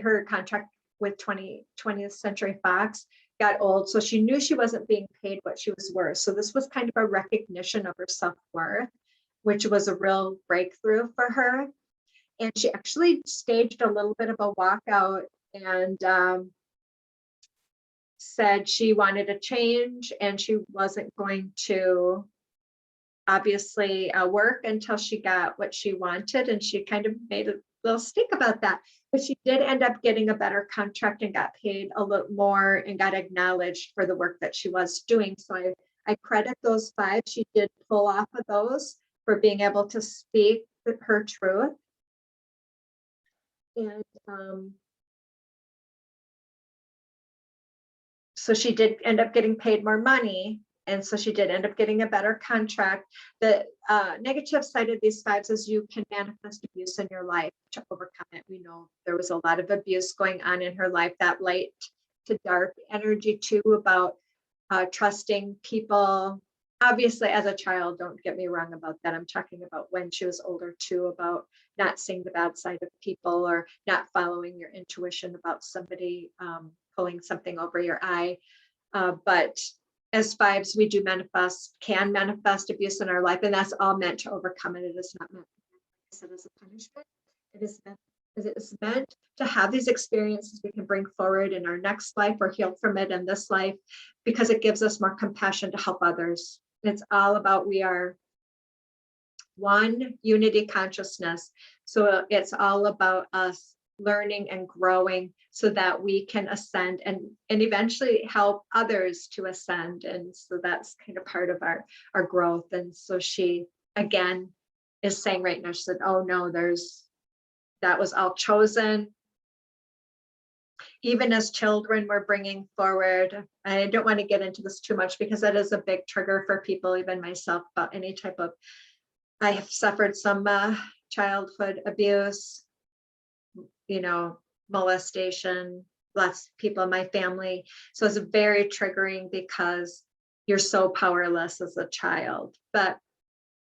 Her contract with 20th Century Fox got old, so she knew she wasn't being paid what she was worth. So this was kind of a recognition of her self-worth, which was a real breakthrough for her. And she actually staged a little bit of a walkout and said she wanted a change, and she wasn't going to obviously work until she got what she wanted. And she kind of made a little stink about that, but she did end up getting a better contract and got paid a little more and got acknowledged for the work that she was doing. So I credit those 5. She did pull off of those for being able to speak her truth. And so she did end up getting paid more money. And so she did end up getting a better contract. The negative side of these 5s is you can manifest abuse in your life to overcome it. We know there was a lot of abuse going on in her life, that light to dark energy too, about trusting people. Obviously, as a child, don't get me wrong about that. I'm talking about when she was older too, about not seeing the bad side of people or not following your intuition about somebody pulling something over your eye. But as 5s, we do can manifest abuse in our life, and that's all meant to overcome it. It is not meant, like I said, as a punishment. It is meant to have these experiences we can bring forward in our next life or heal from it in this life, because it gives us more compassion to help others. It's all about, we are one unity consciousness. So it's all about us learning and growing so that we can ascend and eventually help others to ascend. And so that's kind of part of our growth. And so she, again, is saying right now, she said, oh no, that was all chosen. Even as children, we're bringing forward, I don't want to get into this too much because that is a big trigger for people, even myself, about any type of, I have suffered some childhood abuse, molestation, lots of people in my family. So it's very triggering because you're so powerless as a child. But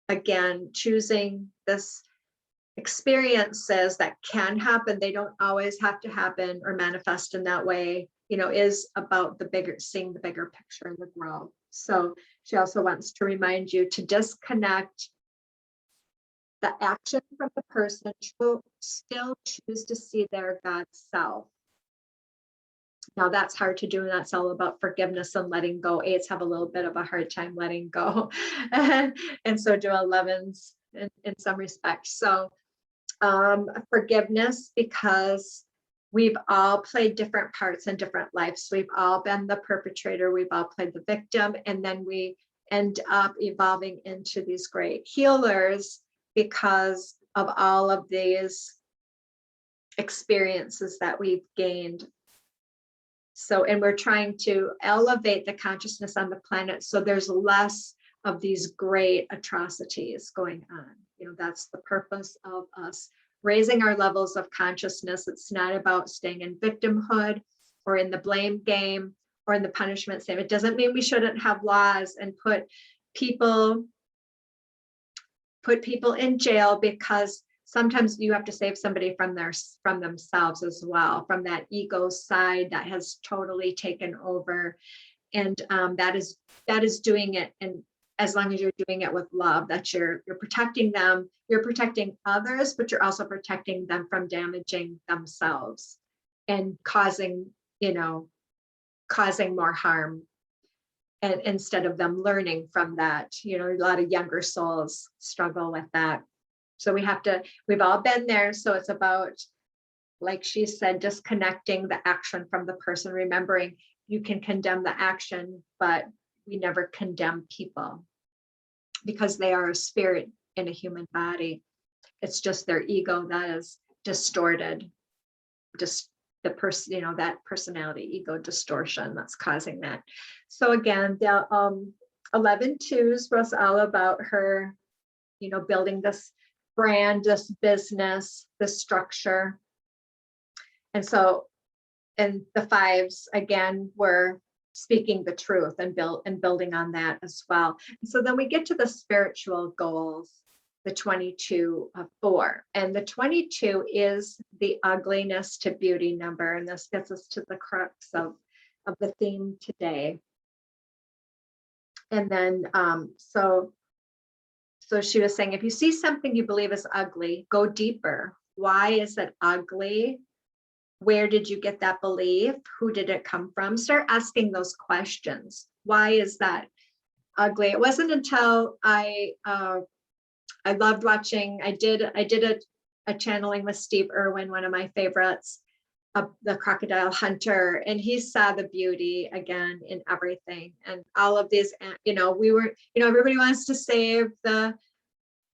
again, choosing this experiences that can happen, they don't always have to happen or manifest in that way, is about seeing the bigger picture and the growth. So she also wants to remind you to disconnect the action from the person, to still choose to see their God self. Now that's hard to do, and that's all about forgiveness and letting go. 8s have a little bit of a hard time letting go, and so do 11s in some respects. So forgiveness, because we've all played different parts in different lives. We've all been the perpetrator, we've all played the victim, and then we end up evolving into these great healers because of all of these experiences that we've gained. So, and we're trying to elevate the consciousness on the planet so there's less of these great atrocities going on. That's the purpose of us raising our levels of consciousness. It's not about staying in victimhood or in the blame game or in the punishment game. It doesn't mean we shouldn't have laws and put people in jail, because sometimes you have to save somebody from themselves as well, from that ego side that has totally taken over. And that is doing it. And as long as you're doing it with love, that you're protecting them, you're protecting others, but you're also protecting them from damaging themselves and causing more harm. And instead of them learning from that, a lot of younger souls struggle with that. So we've all been there. So it's about, like she said, disconnecting the action from the person, remembering you can condemn the action, but we never condemn people because they are a spirit in a human body. It's just their ego that is distorted, just the person, that personality ego distortion that's causing that. So again, the 11-2s was all about her, building this brand, this business, this structure. And so, and the 5s again were speaking the truth and building on that as well. And so then we get to the spiritual goals, the 22-4, and the 22 is the ugliness to beauty number, and this gets us to the crux of the theme today. And then so she was saying, if you see something you believe is ugly, go deeper. Why is it ugly? Where did you get that belief? Who did it come from? Start asking those questions. Why is that ugly? It wasn't until I loved watching, I did a channeling with Steve Irwin, one of my favorites. the crocodile hunter, and he saw the beauty again in everything. And all of these, we were, everybody wants to save the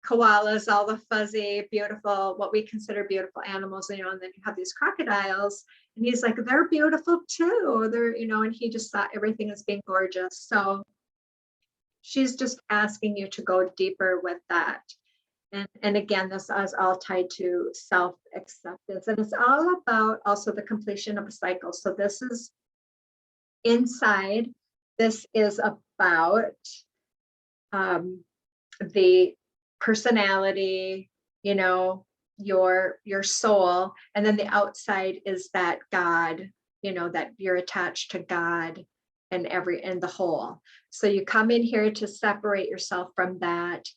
koalas, all the fuzzy, beautiful, what we consider beautiful animals, and then you have these crocodiles, and he's like, they're beautiful too. They're, and he just saw everything as being gorgeous. So she's just asking you to go deeper with that. And again, this is all tied to self-acceptance. And it's all about also the completion of a cycle. So this is inside. This is about the personality, your soul. And then the outside is that God, that you're attached to God and the whole. So you come in here to separate yourself from that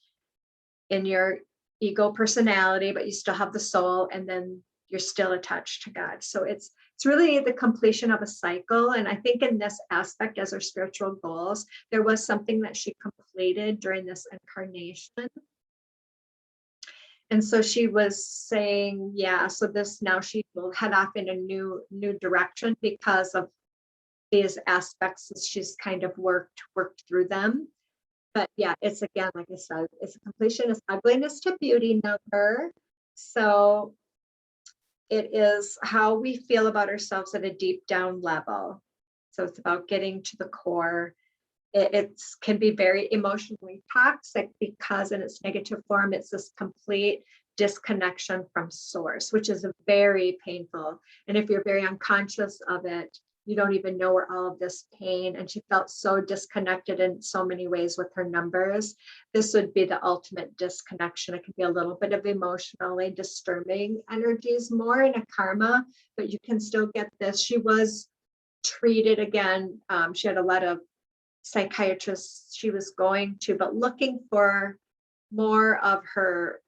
in your ego personality, but you still have the soul, and then you're still attached to God. So it's really the completion of a cycle. And I think in this aspect, as our spiritual goals, there was something that she completed during this incarnation. And so she was saying, so this, now she will head off in a new direction because of these aspects as she's kind of worked through them. But it's, again, like I said, it's a completion, it's ugliness to beauty number. So it is how we feel about ourselves at a deep down level. So it's about getting to the core. It can be very emotionally toxic because in its negative form, it's this complete disconnection from source, which is very painful. And if you're very unconscious of it, you don't even know where all of this pain, and she felt so disconnected in so many ways with her numbers. This would be the ultimate disconnection. It can be a little bit of emotionally disturbing energies, more in a karma, but you can still get this. She was treated again. She had a lot of psychiatrists she was going to, but looking for more of her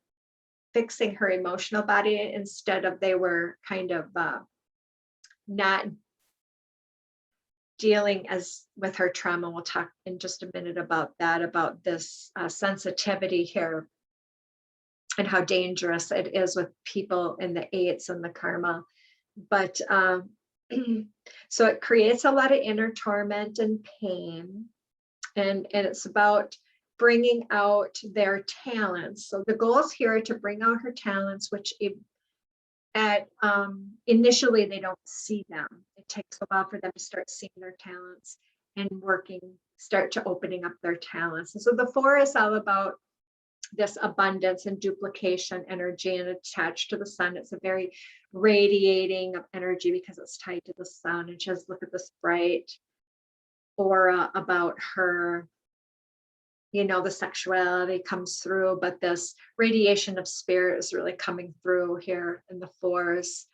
fixing her emotional body instead of, they were kind of not dealing as with her trauma. We'll talk in just a minute about that, about this sensitivity here and how dangerous it is with people in the eights and the karma. But so it creates a lot of inner torment and pain, and it's about bringing out their talents. So the goals here are to bring out her talents, which initially they don't see them. It takes a while for them to start seeing their talents and start to opening up their talents. And so the 4 is all about this abundance and duplication energy, and attached to the sun. It's a very radiating of energy because it's tied to the sun. And just look at this bright aura about her. The sexuality comes through, but this radiation of spirit is really coming through here in the 4s,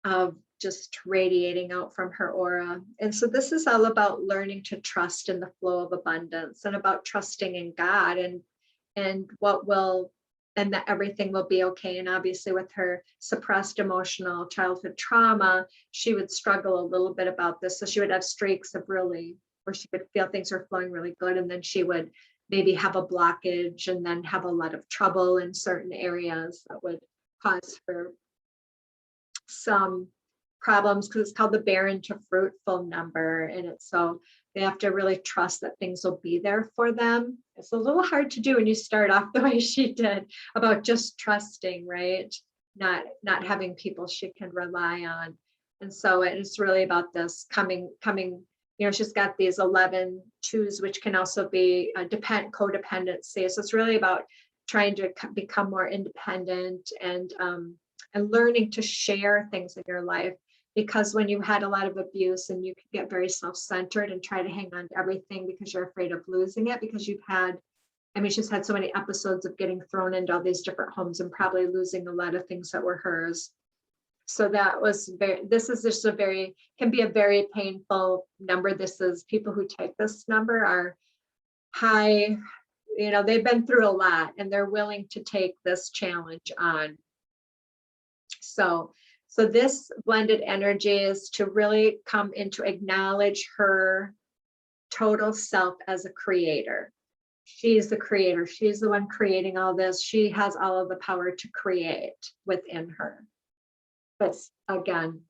of just radiating out from her aura. And so this is all about learning to trust in the flow of abundance, and about trusting in God and that everything will be okay. And obviously with her suppressed emotional childhood trauma, she would struggle a little bit about this. So she would have streaks of really, where she would feel things were flowing really good, and then she would maybe have a blockage and then have a lot of trouble in certain areas that would cause her some problems, because it's called the barren to fruitful number. And it's, so they have to really trust that things will be there for them. It's a little hard to do when you start off the way she did, about just trusting, right? Not having people she can rely on. And so it's really about this coming, she's got these 11 2s, which can also be codependency. So it's really about trying to become more independent and learning to share things in your life. Because when you had a lot of abuse, and you can get very self-centered and try to hang on to everything because you're afraid of losing it, because she's had so many episodes of getting thrown into all these different homes and probably losing a lot of things that were hers. So this is just can be a very painful number. This is, people who take this number are high, they've been through a lot, and they're willing to take this challenge on. So this blended energy is to really come into acknowledge her total self as a creator. She's the creator. She's the one creating all this. She has all of the power to create within her. But again,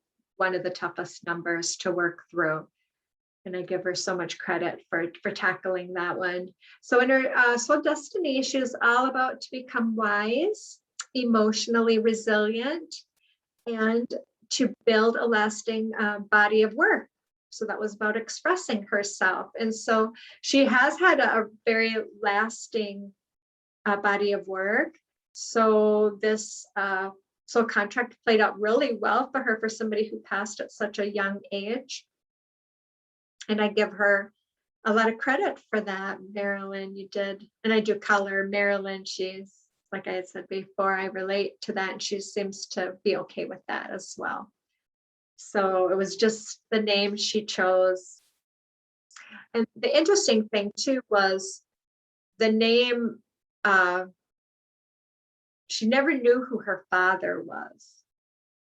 one of the toughest numbers to work through. And I give her so much credit for tackling that one. So in her soul destiny, she was all about to become wise, emotionally resilient, and to build a lasting body of work. So that was about expressing herself. And so she has had a very lasting body of work. So this soul contract played out really well for her, for somebody who passed at such a young age. And I give her a lot of credit for that. Marilyn, you did, and I do color Marilyn. She's, like I had said before, I relate to that, and she seems to be okay with that as well. So it was just the name she chose. And the interesting thing too was the name, she never knew who her father was.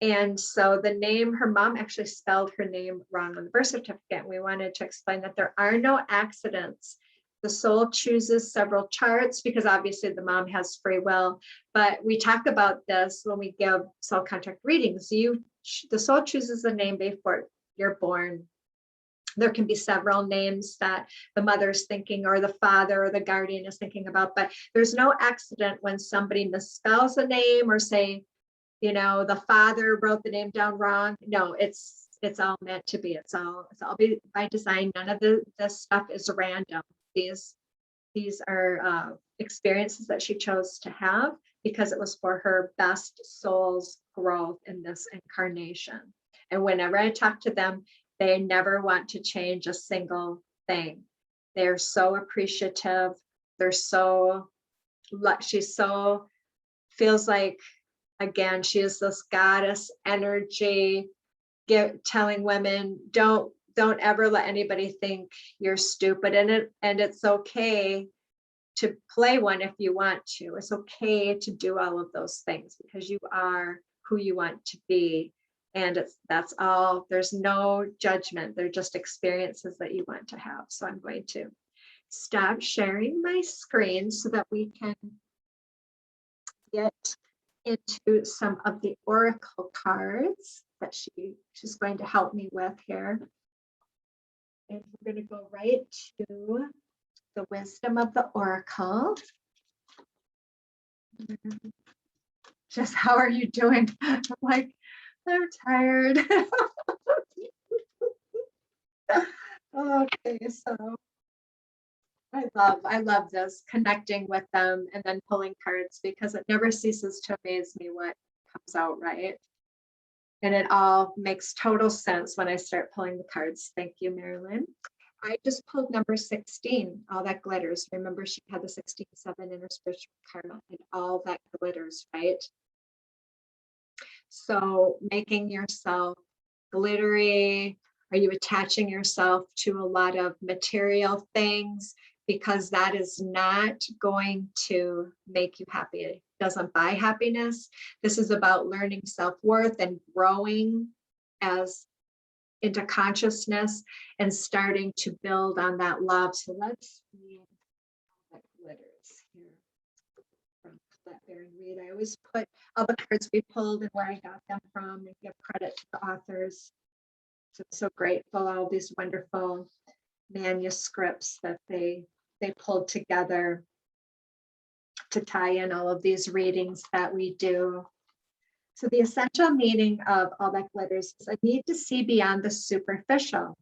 And so the name, her mom actually spelled her name wrong on the birth certificate. We wanted to explain that there are no accidents. The soul chooses several charts because obviously the mom has free will, but we talk about this when we give soul contract readings. The soul chooses a name before you're born. There can be several names that the mother's thinking, or the father or the guardian is thinking about, but there's no accident when somebody misspells a name or say, the father wrote the name down wrong. No, it's all meant to be. It's all by design. None of this stuff is random. These are experiences that she chose to have because it was for her best soul's growth in this incarnation. And whenever I talk to them, they never want to change a single thing. They're so appreciative. She's so feels like, again, she is this goddess energy, telling women, don't ever let anybody think you're stupid, and it's okay to play one if you want to. It's okay to do all of those things because you are who you want to be. And that's all. There's no judgment. They're just experiences that you want to have. So I'm going to stop sharing my screen so that we can get into some of the oracle cards that she's going to help me with here. And we're going to go right to the wisdom of the oracle. Just, how are you doing? I'm like, I'm tired. Okay, so I love this, connecting with them and then pulling cards, because it never ceases to amaze me what comes out, right? And it all makes total sense when I start pulling the cards. Thank you, Marilyn. I just pulled number 16, all that glitters. Remember, she had the 16-7 in her spiritual karma, and all that glitters, right? So making yourself glittery. Are you attaching yourself to a lot of material things? Because that is not going to make you happy. It doesn't buy happiness. This is about learning self-worth and growing into consciousness and starting to build on that love. So let's see what glitters here from Colette Baron Reed. I always put all the cards we pulled and where I got them from and give credit to the authors. So I'm so grateful, all these wonderful manuscripts that they pulled together to tie in all of these readings that we do. So the essential meaning of all that glitters is a need to see beyond the superficial,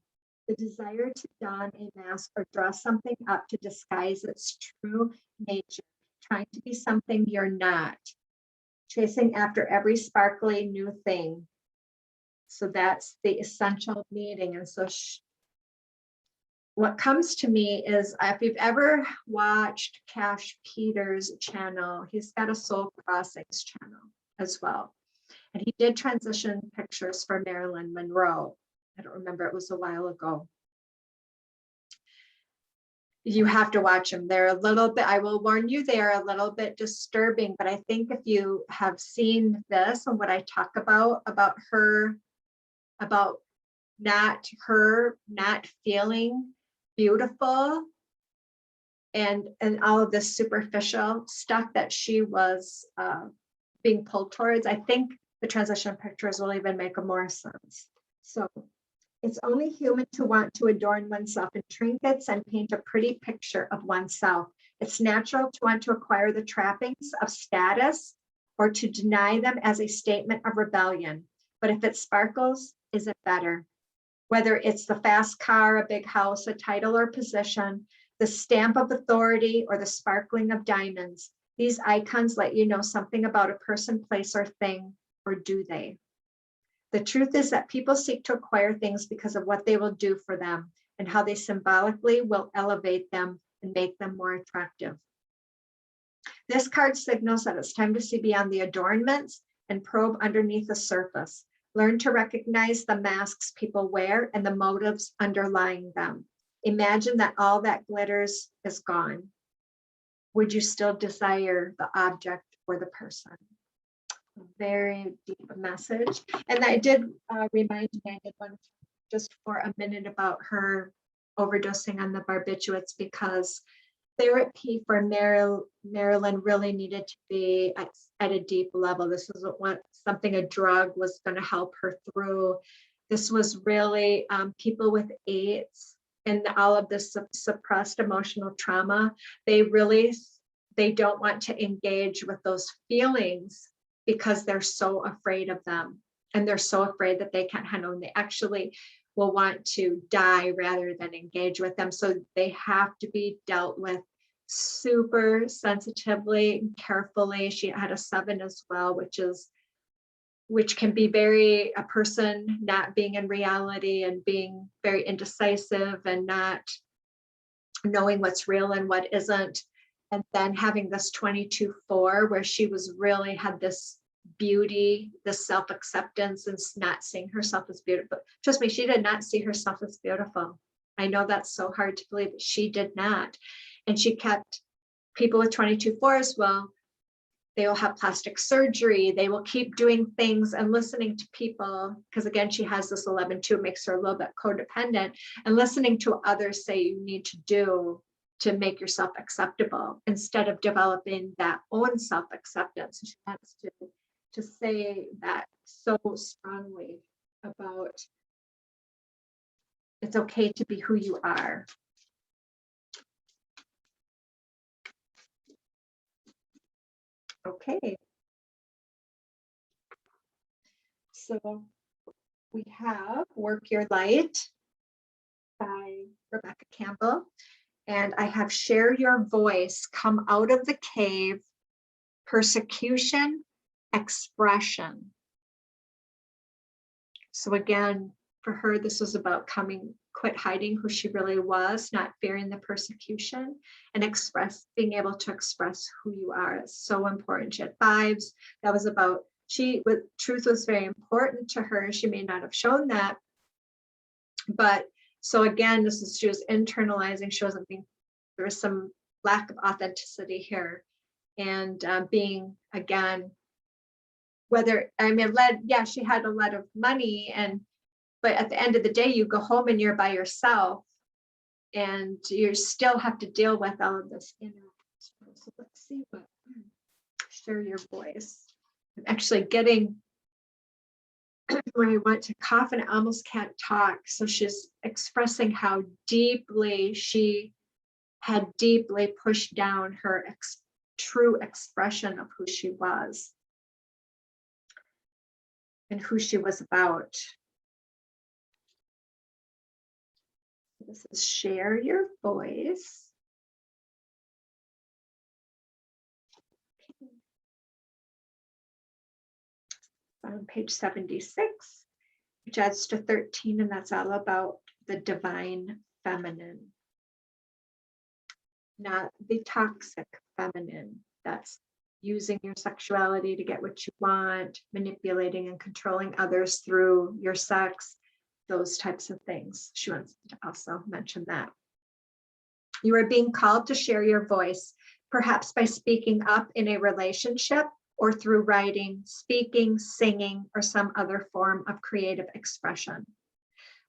the desire to don a mask or dress something up to disguise its true nature, trying to be something you're not, chasing after every sparkly new thing. So that's the essential meaning. And so what comes to me is, if you've ever watched Cash Peters' channel, he's got a Soul Crossings channel as well. And he did transition pictures for Marilyn Monroe. I don't remember, it was a while ago. You have to watch them. They're a little bit, I will warn you, they are a little bit disturbing, but I think if you have seen this and what I talk about her, about not feeling beautiful and all of this superficial stuff that she was being pulled towards, I think the transition pictures will even make more sense. So it's only human to want to adorn oneself in trinkets and paint a pretty picture of oneself. It's natural to want to acquire the trappings of status or to deny them as a statement of rebellion. But if it sparkles, is it better? Whether it's the fast car, a big house, a title or position, the stamp of authority, or the sparkling of diamonds, these icons let you know something about a person, place, or thing, or do they? The truth is that people seek to acquire things because of what they will do for them and how they symbolically will elevate them and make them more attractive. This card signals that it's time to see beyond the adornments and probe underneath the surface. Learn to recognize the masks people wear and the motives underlying them. Imagine that all that glitters is gone. Would you still desire the object or the person? Very deep message. And I did remind me, I did one just for a minute about her overdosing on the barbiturates, because therapy for Marilyn really needed to be at a deep level. This was something a drug was going to help her through. This was really people with AIDS and all of this suppressed emotional trauma. They don't want to engage with those feelings because they're so afraid of them, and they're so afraid that they can't handle them. They actually will want to die rather than engage with them. So they have to be dealt with super sensitively and carefully. She had a 7 as well, which can be a person not being in reality and being very indecisive and not knowing what's real and what isn't. And then having this 22-4, where she had this beauty, this self-acceptance, and not seeing herself as beautiful. Trust me, she did not see herself as beautiful. I know that's so hard to believe, but she did not. And she kept people with 22-4 as well. They will have plastic surgery. They will keep doing things and listening to people, because again, she has this 11-2, makes her a little bit codependent, and listening to others say you need to do to make yourself acceptable instead of developing that own self-acceptance. She wants to say that so strongly about it's okay to be who you are. Okay. So we have Work Your Light by Rebecca Campbell. And I have Share Your Voice, Come Out of the Cave, Persecution, Expression. So again, for her, this was about quit hiding who she really was, not fearing the persecution, and being able to express who you are. It's so important. She had 5s. That was about, truth was very important to her. She may not have shown that, but so again, she was internalizing. She wasn't there was some lack of authenticity here, and being again, she had a lot of money, but at the end of the day, you go home and you're by yourself, and you still have to deal with all of this inner. So let's see what Share Your Voice. I'm actually getting where I want to cough and I almost can't talk. So she's expressing how deeply she had pushed down her true expression of who she was and who she was about. This is Share Your Voice. On page 76, which adds to 13, and that's all about the divine feminine, not the toxic feminine that's using your sexuality to get what you want, manipulating and controlling others through your sex, those types of things. She wants to also mention that. You are being called to share your voice, perhaps by speaking up in a relationship, or through writing, speaking, singing, or some other form of creative expression.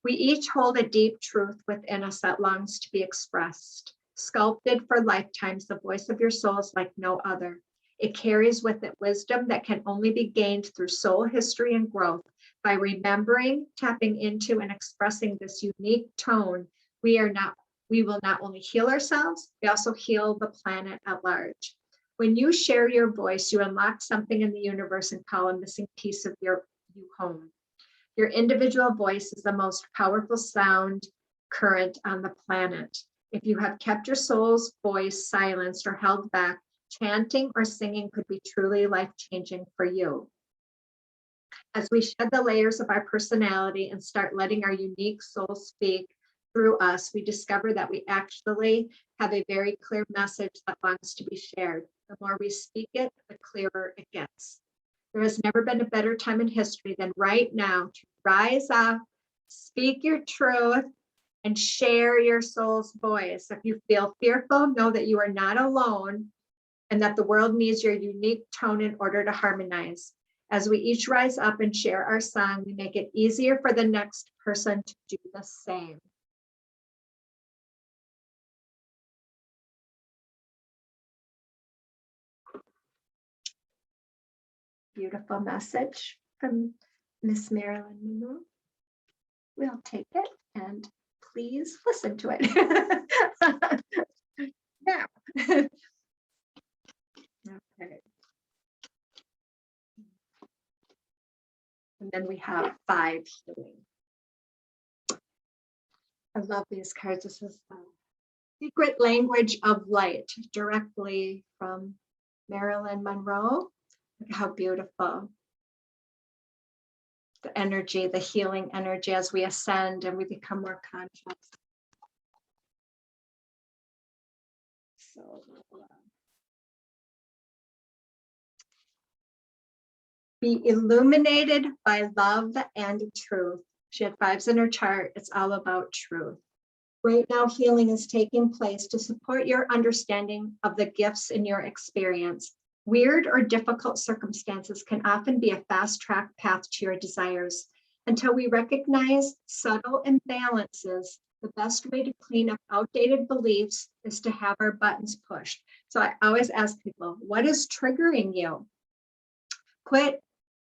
We each hold a deep truth within us that longs to be expressed. Sculpted for lifetimes, the voice of your soul is like no other. It carries with it wisdom that can only be gained through soul history and growth, By remembering, tapping into, and expressing this unique tone, we will not only heal ourselves, we also heal the planet at large. When you share your voice, you unlock something in the universe and call a missing piece of you home. Your individual voice is the most powerful sound current on the planet. If you have kept your soul's voice silenced or held back, chanting or singing could be truly life-changing for you. As we shed the layers of our personality and start letting our unique soul speak through us, we discover that we actually have a very clear message that wants to be shared. The more we speak it, the clearer it gets. There has never been a better time in history than right now to rise up, speak your truth, and share your soul's voice. If you feel fearful, know that you are not alone and that the world needs your unique tone in order to harmonize. As we each rise up and share our song, we make it easier for the next person to do the same. Beautiful message from Miss Marilyn Monroe. We'll take it and please listen to it. Now. Okay. And then we have 5 healing. I love these cards. This is the Secret Language of Light, directly from Marilyn Monroe. Look how beautiful. The energy, the healing energy as we ascend and we become more conscious. So be illuminated by love and truth. She had 5s in her chart. It's all about truth. Right now, healing is taking place to support your understanding of the gifts in your experience. Weird or difficult circumstances can often be a fast-track path to your desires. Until we recognize subtle imbalances, the best way to clean up outdated beliefs is to have our buttons pushed. So I always ask people, what is triggering you? Quit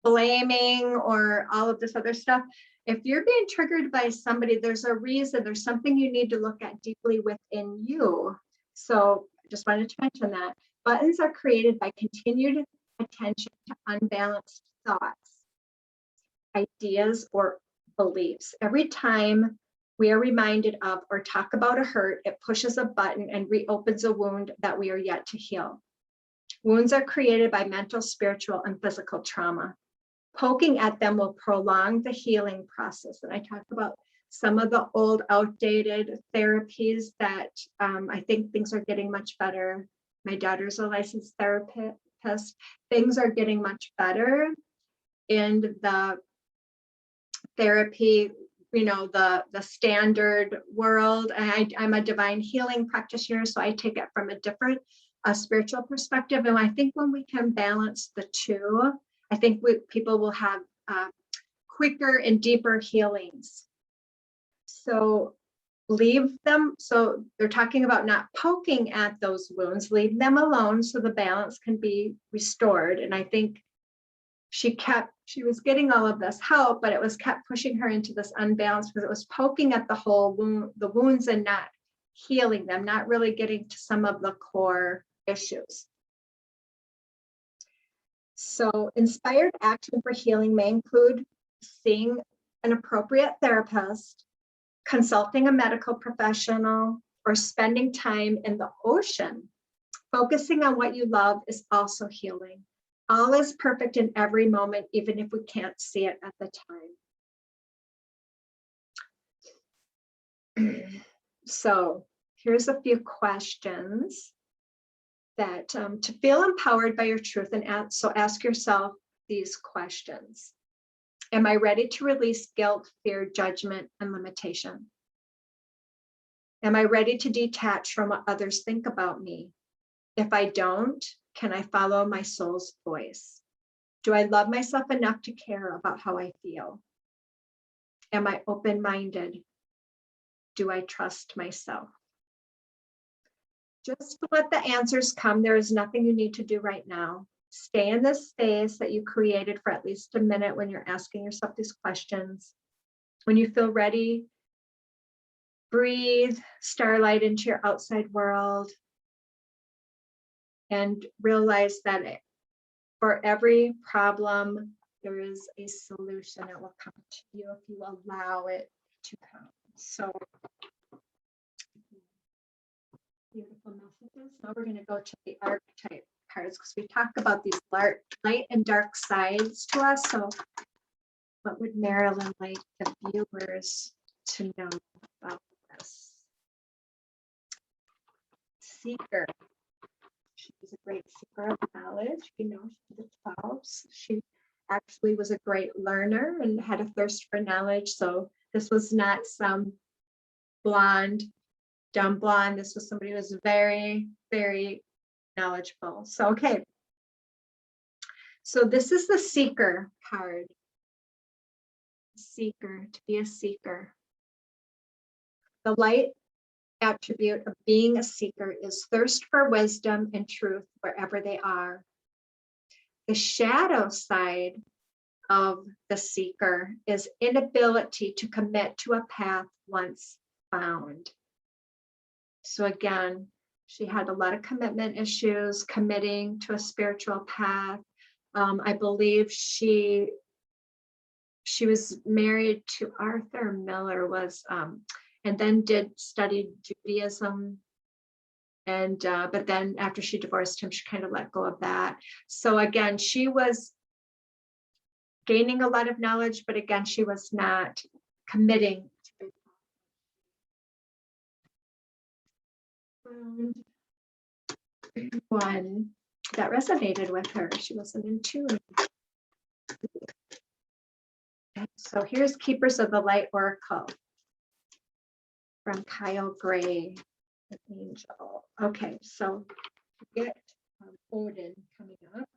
blaming or all of this other stuff. If you're being triggered by somebody, there's a reason, there's something you need to look at deeply within you. So I just wanted to mention that. Buttons are created by continued attention to unbalanced thoughts, ideas, or beliefs. Every time we are reminded of or talk about a hurt, it pushes a button and reopens a wound that we are yet to heal. Wounds are created by mental, spiritual, and physical trauma. Poking at them will prolong the healing process. And I talk about some of the old outdated therapies that I think things are getting much better. My daughter's a licensed therapist. Things are getting much better in the therapy, you know, the standard world. And I'm a divine healing practitioner, so I take it from a different spiritual perspective. And I think when we can balance the two, I think people will have quicker and deeper healings. So leave them. So they're talking about not poking at those wounds, leave them alone so the balance can be restored. And I think she was getting all of this help, but it was kept pushing her into this unbalance because it was poking at the whole wound, the wounds, and not healing them, not really getting to some of the core issues. So inspired action for healing may include seeing an appropriate therapist, consulting a medical professional, or spending time in the ocean. Focusing on what you love is also healing. All is perfect in every moment, even if we can't see it at the time. So here's a few questions that to feel empowered by your truth, and so ask yourself these questions. Am I ready to release guilt, fear, judgment, and limitation? Am I ready to detach from what others think about me? If I don't, can I follow my soul's voice? Do I love myself enough to care about how I feel? Am I open-minded? Do I trust myself? Just let the answers come. There is nothing you need to do right now. Stay in this space that you created for at least a minute when you're asking yourself these questions. When you feel ready, breathe starlight into your outside world and realize that for every problem, there is a solution that will come to you if you allow it to come. So beautiful messages. Now we're going to go to the archetype cards because we talk about these light and dark sides to us. So what would Marilyn like the viewers to know about this? Seeker. She was a great seeker of knowledge. You know, she's the 12s. She actually was a great learner and had a thirst for knowledge. So this was not some blonde, dumb blonde. This was somebody who was very, very knowledgeable. So, okay. So this is the seeker card. Seeker, to be a seeker. The light attribute of being a seeker is thirst for wisdom and truth wherever they are. The shadow side of the seeker is inability to commit to a path once found. So again, she had a lot of commitment issues, committing to a spiritual path. I believe she was married to Arthur Miller, and then studied Judaism. And but then after she divorced him, she kind of let go of that. So again, she was gaining a lot of knowledge, but again, she was not committing to it. One that resonated with her. She wasn't in tune. So here's Keepers of the Light Oracle from Kyle Gray, the angel. Okay, so we get Odin coming up.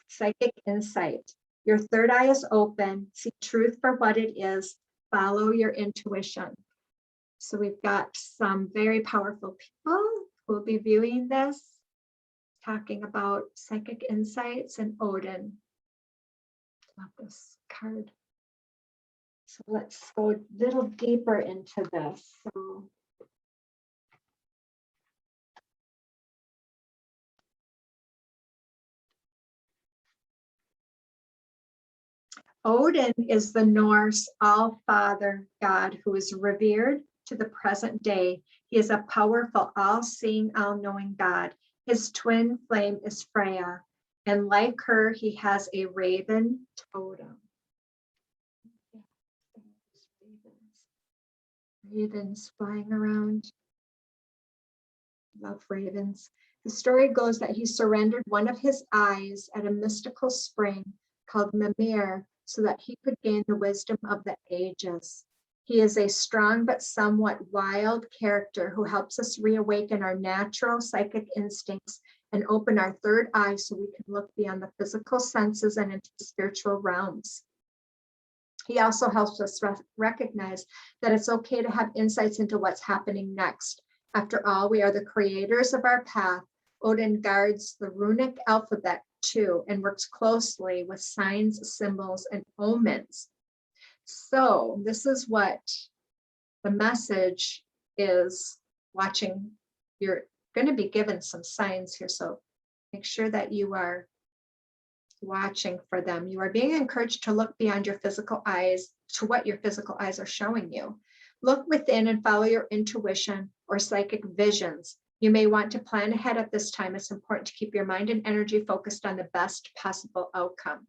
Psychic insight. Your third eye is open. See truth for what it is. Follow your intuition. So we've got some very powerful people who will be viewing this, talking about psychic insights and Odin. Love this card. So let's go a little deeper into this. So Odin is the Norse all-father god who is revered to the present day. He is a powerful, all-seeing, all-knowing god. His twin flame is Freya, and like her, he has a raven totem. Ravens flying around. Love ravens. The story goes that he surrendered one of his eyes at a mystical spring called Mimir so that he could gain the wisdom of the ages. He is a strong but somewhat wild character who helps us reawaken our natural psychic instincts and open our third eye so we can look beyond the physical senses and into the spiritual realms. He also helps us recognize that it's okay to have insights into what's happening next. After all, we are the creators of our path. Odin guards the runic alphabet too and works closely with signs, symbols, and omens. So this is what the message is watching. You're going to be given some signs here, so make sure that you are watching for them. You are being encouraged to look beyond your physical eyes to what your physical eyes are showing you. Look within and follow your intuition or psychic visions. You may want to plan ahead at this time. It's important to keep your mind and energy focused on the best possible outcome.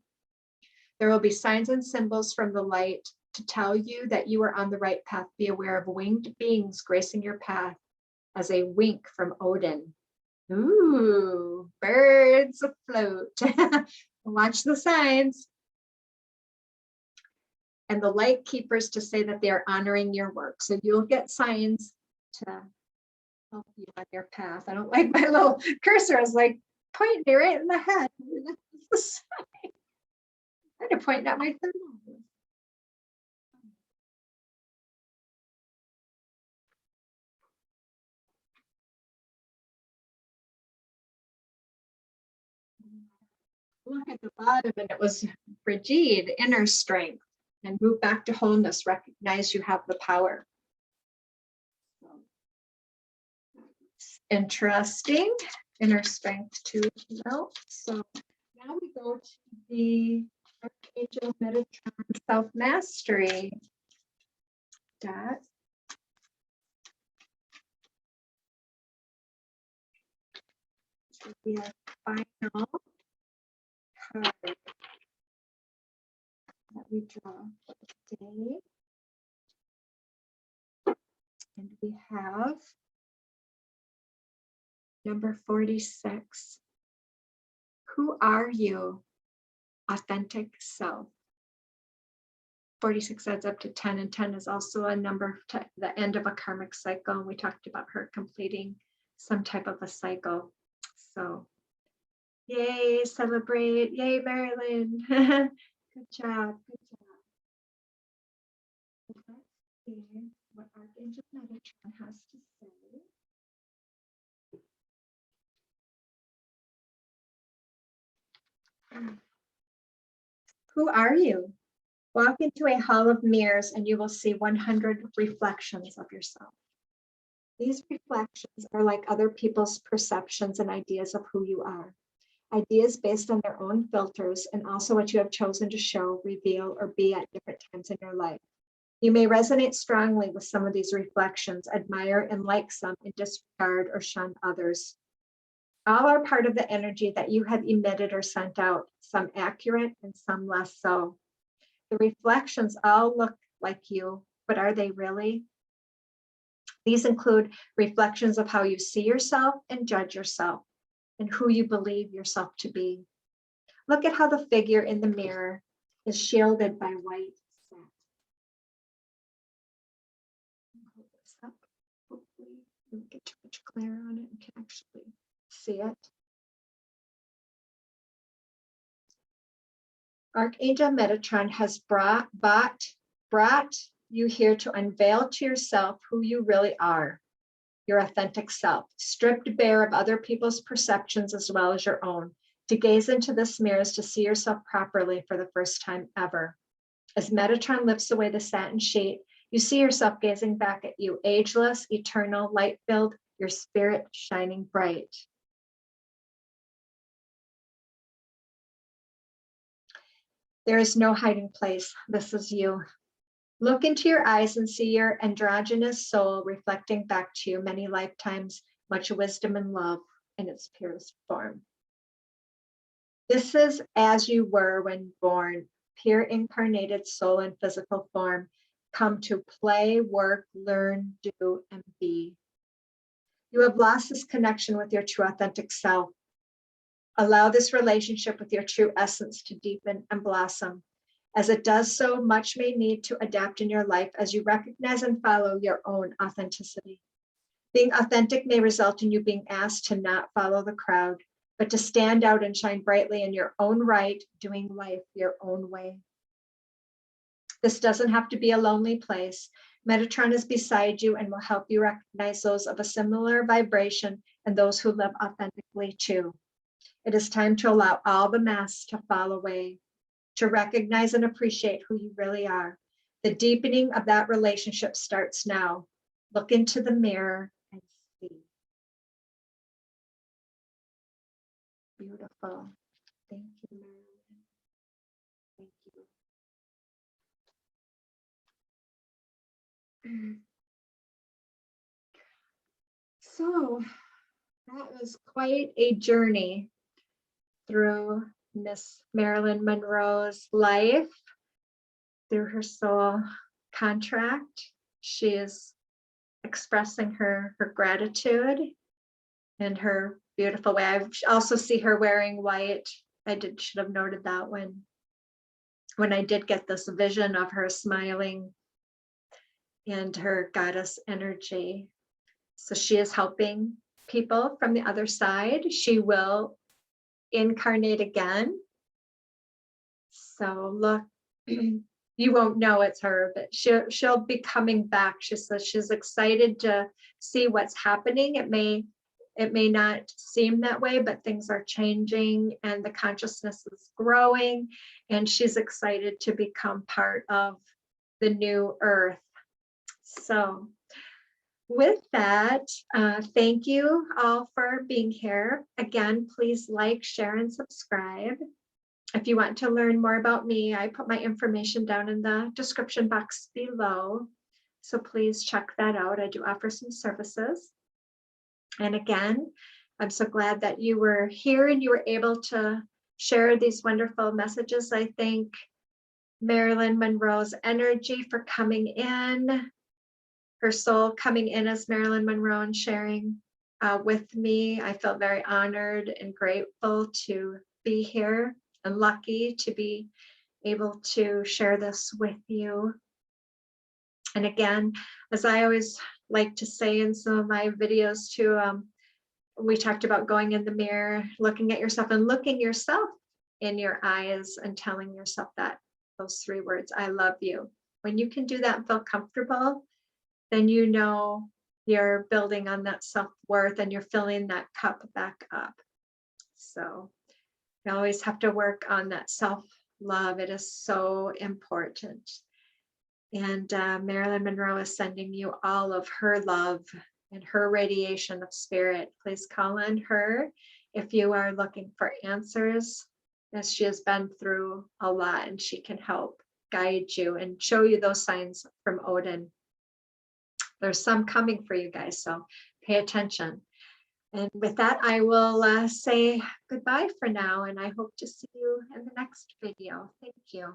There will be signs and symbols from the light to tell you that you are on the right path. Be aware of winged beings gracing your path as a wink from Odin. Ooh, birds afloat. Watch the signs. And the light keepers to say that they are honoring your work. So you'll get signs to help you on your path. I don't like my little cursor. I was like pointing me right in the head. The sign. I had to point at my third eye. Look at the bottom, and it was Brigitte, inner strength, and move back to wholeness. Recognize you have the power. So, interesting. Inner strength too. Well, so now we go to the Archangel Metatron Self-Mastery deck. This will be our final card that we draw for today. And we have number 46. Who are you? Authentic self. 46 adds up to 10, and 10 is also a number to the end of a karmic cycle. And we talked about her completing some type of a cycle. So, yay, celebrate. Yay, Marilyn. Good job. Good job. Let's see what Archangel Metatron has to say. Who are you? Walk into a hall of mirrors and you will see 100 reflections of yourself. These reflections are like other people's perceptions and ideas of who you are. Ideas based on their own filters and also what you have chosen to show, reveal, or be at different times in your life. You may resonate strongly with some of these reflections, admire and like some, and disregard or shun others. All are part of the energy that you have emitted or sent out, some accurate and some less so. The reflections all look like you, but are they really? These include reflections of how you see yourself and judge yourself, and who you believe yourself to be. Look at how the figure in the mirror is shielded by white satin. Hold this up. Hopefully, you don't get too much glare on it and can actually see it. Archangel Metatron has brought you here to unveil to yourself who you really are, your authentic self, stripped bare of other people's perceptions as well as your own. To gaze into this mirror is to see yourself properly for the first time ever. As Metatron lifts away the satin sheet, you see yourself gazing back at you, ageless, eternal, light-filled, your spirit shining bright. There is no hiding place. This is you. Look into your eyes and see your androgynous soul reflecting back to you many lifetimes, much wisdom and love in its purest form. This is as you were when born, pure incarnated soul in physical form, come to play, work, learn, do, and be. You have lost this connection with your true authentic self. Allow this relationship with your true essence to deepen and blossom. As it does so, much may need to adapt in your life as you recognize and follow your own authenticity. Being authentic may result in you being asked to not follow the crowd, but to stand out and shine brightly in your own right, doing life your own way. This doesn't have to be a lonely place. Metatron is beside you and will help you recognize those of a similar vibration and those who live authentically too. It is time to allow all the masks to fall away, to recognize and appreciate who you really are. The deepening of that relationship starts now. Look into the mirror and see. Beautiful. Thank you, Marilyn. Thank you. So that was quite a journey through Miss Marilyn Monroe's life, through her soul contract. She is expressing her gratitude in her beautiful way. I also see her wearing white. I should have noted that when I did get this vision of her smiling and her goddess energy. So she is helping people from the other side. She will incarnate again. So look, you won't know it's her, but she'll be coming back. She says she's excited to see what's happening. It may It may not seem that way, but things are changing and the consciousness is growing, and she's excited to become part of the new earth. So with that, thank you all for being here. Again, please like, share, and subscribe. If you want to learn more about me, I put my information down in the description box below. So please check that out. I do offer some services. And again, I'm so glad that you were here and you were able to share these wonderful messages. I thank Marilyn Monroe's energy for coming in, her soul coming in as Marilyn Monroe and sharing with me. I feel very honored and grateful to be here and lucky to be able to share this with you. And again, as I always like to say in some of my videos too, we talked about going in the mirror, looking at yourself and looking yourself in your eyes and telling yourself that, those 3 words, I love you. When you can do that and feel comfortable, then you know you're building on that self-worth and you're filling that cup back up. So you always have to work on that self-love. It is so important. And Marilyn Monroe is sending you all of her love and her radiation of spirit. Please call on her if you are looking for answers, as she has been through a lot and she can help guide you and show you those signs from Odin. There's some coming for you guys, so pay attention. And with that, I will say goodbye for now, and I hope to see you in the next video. Thank you.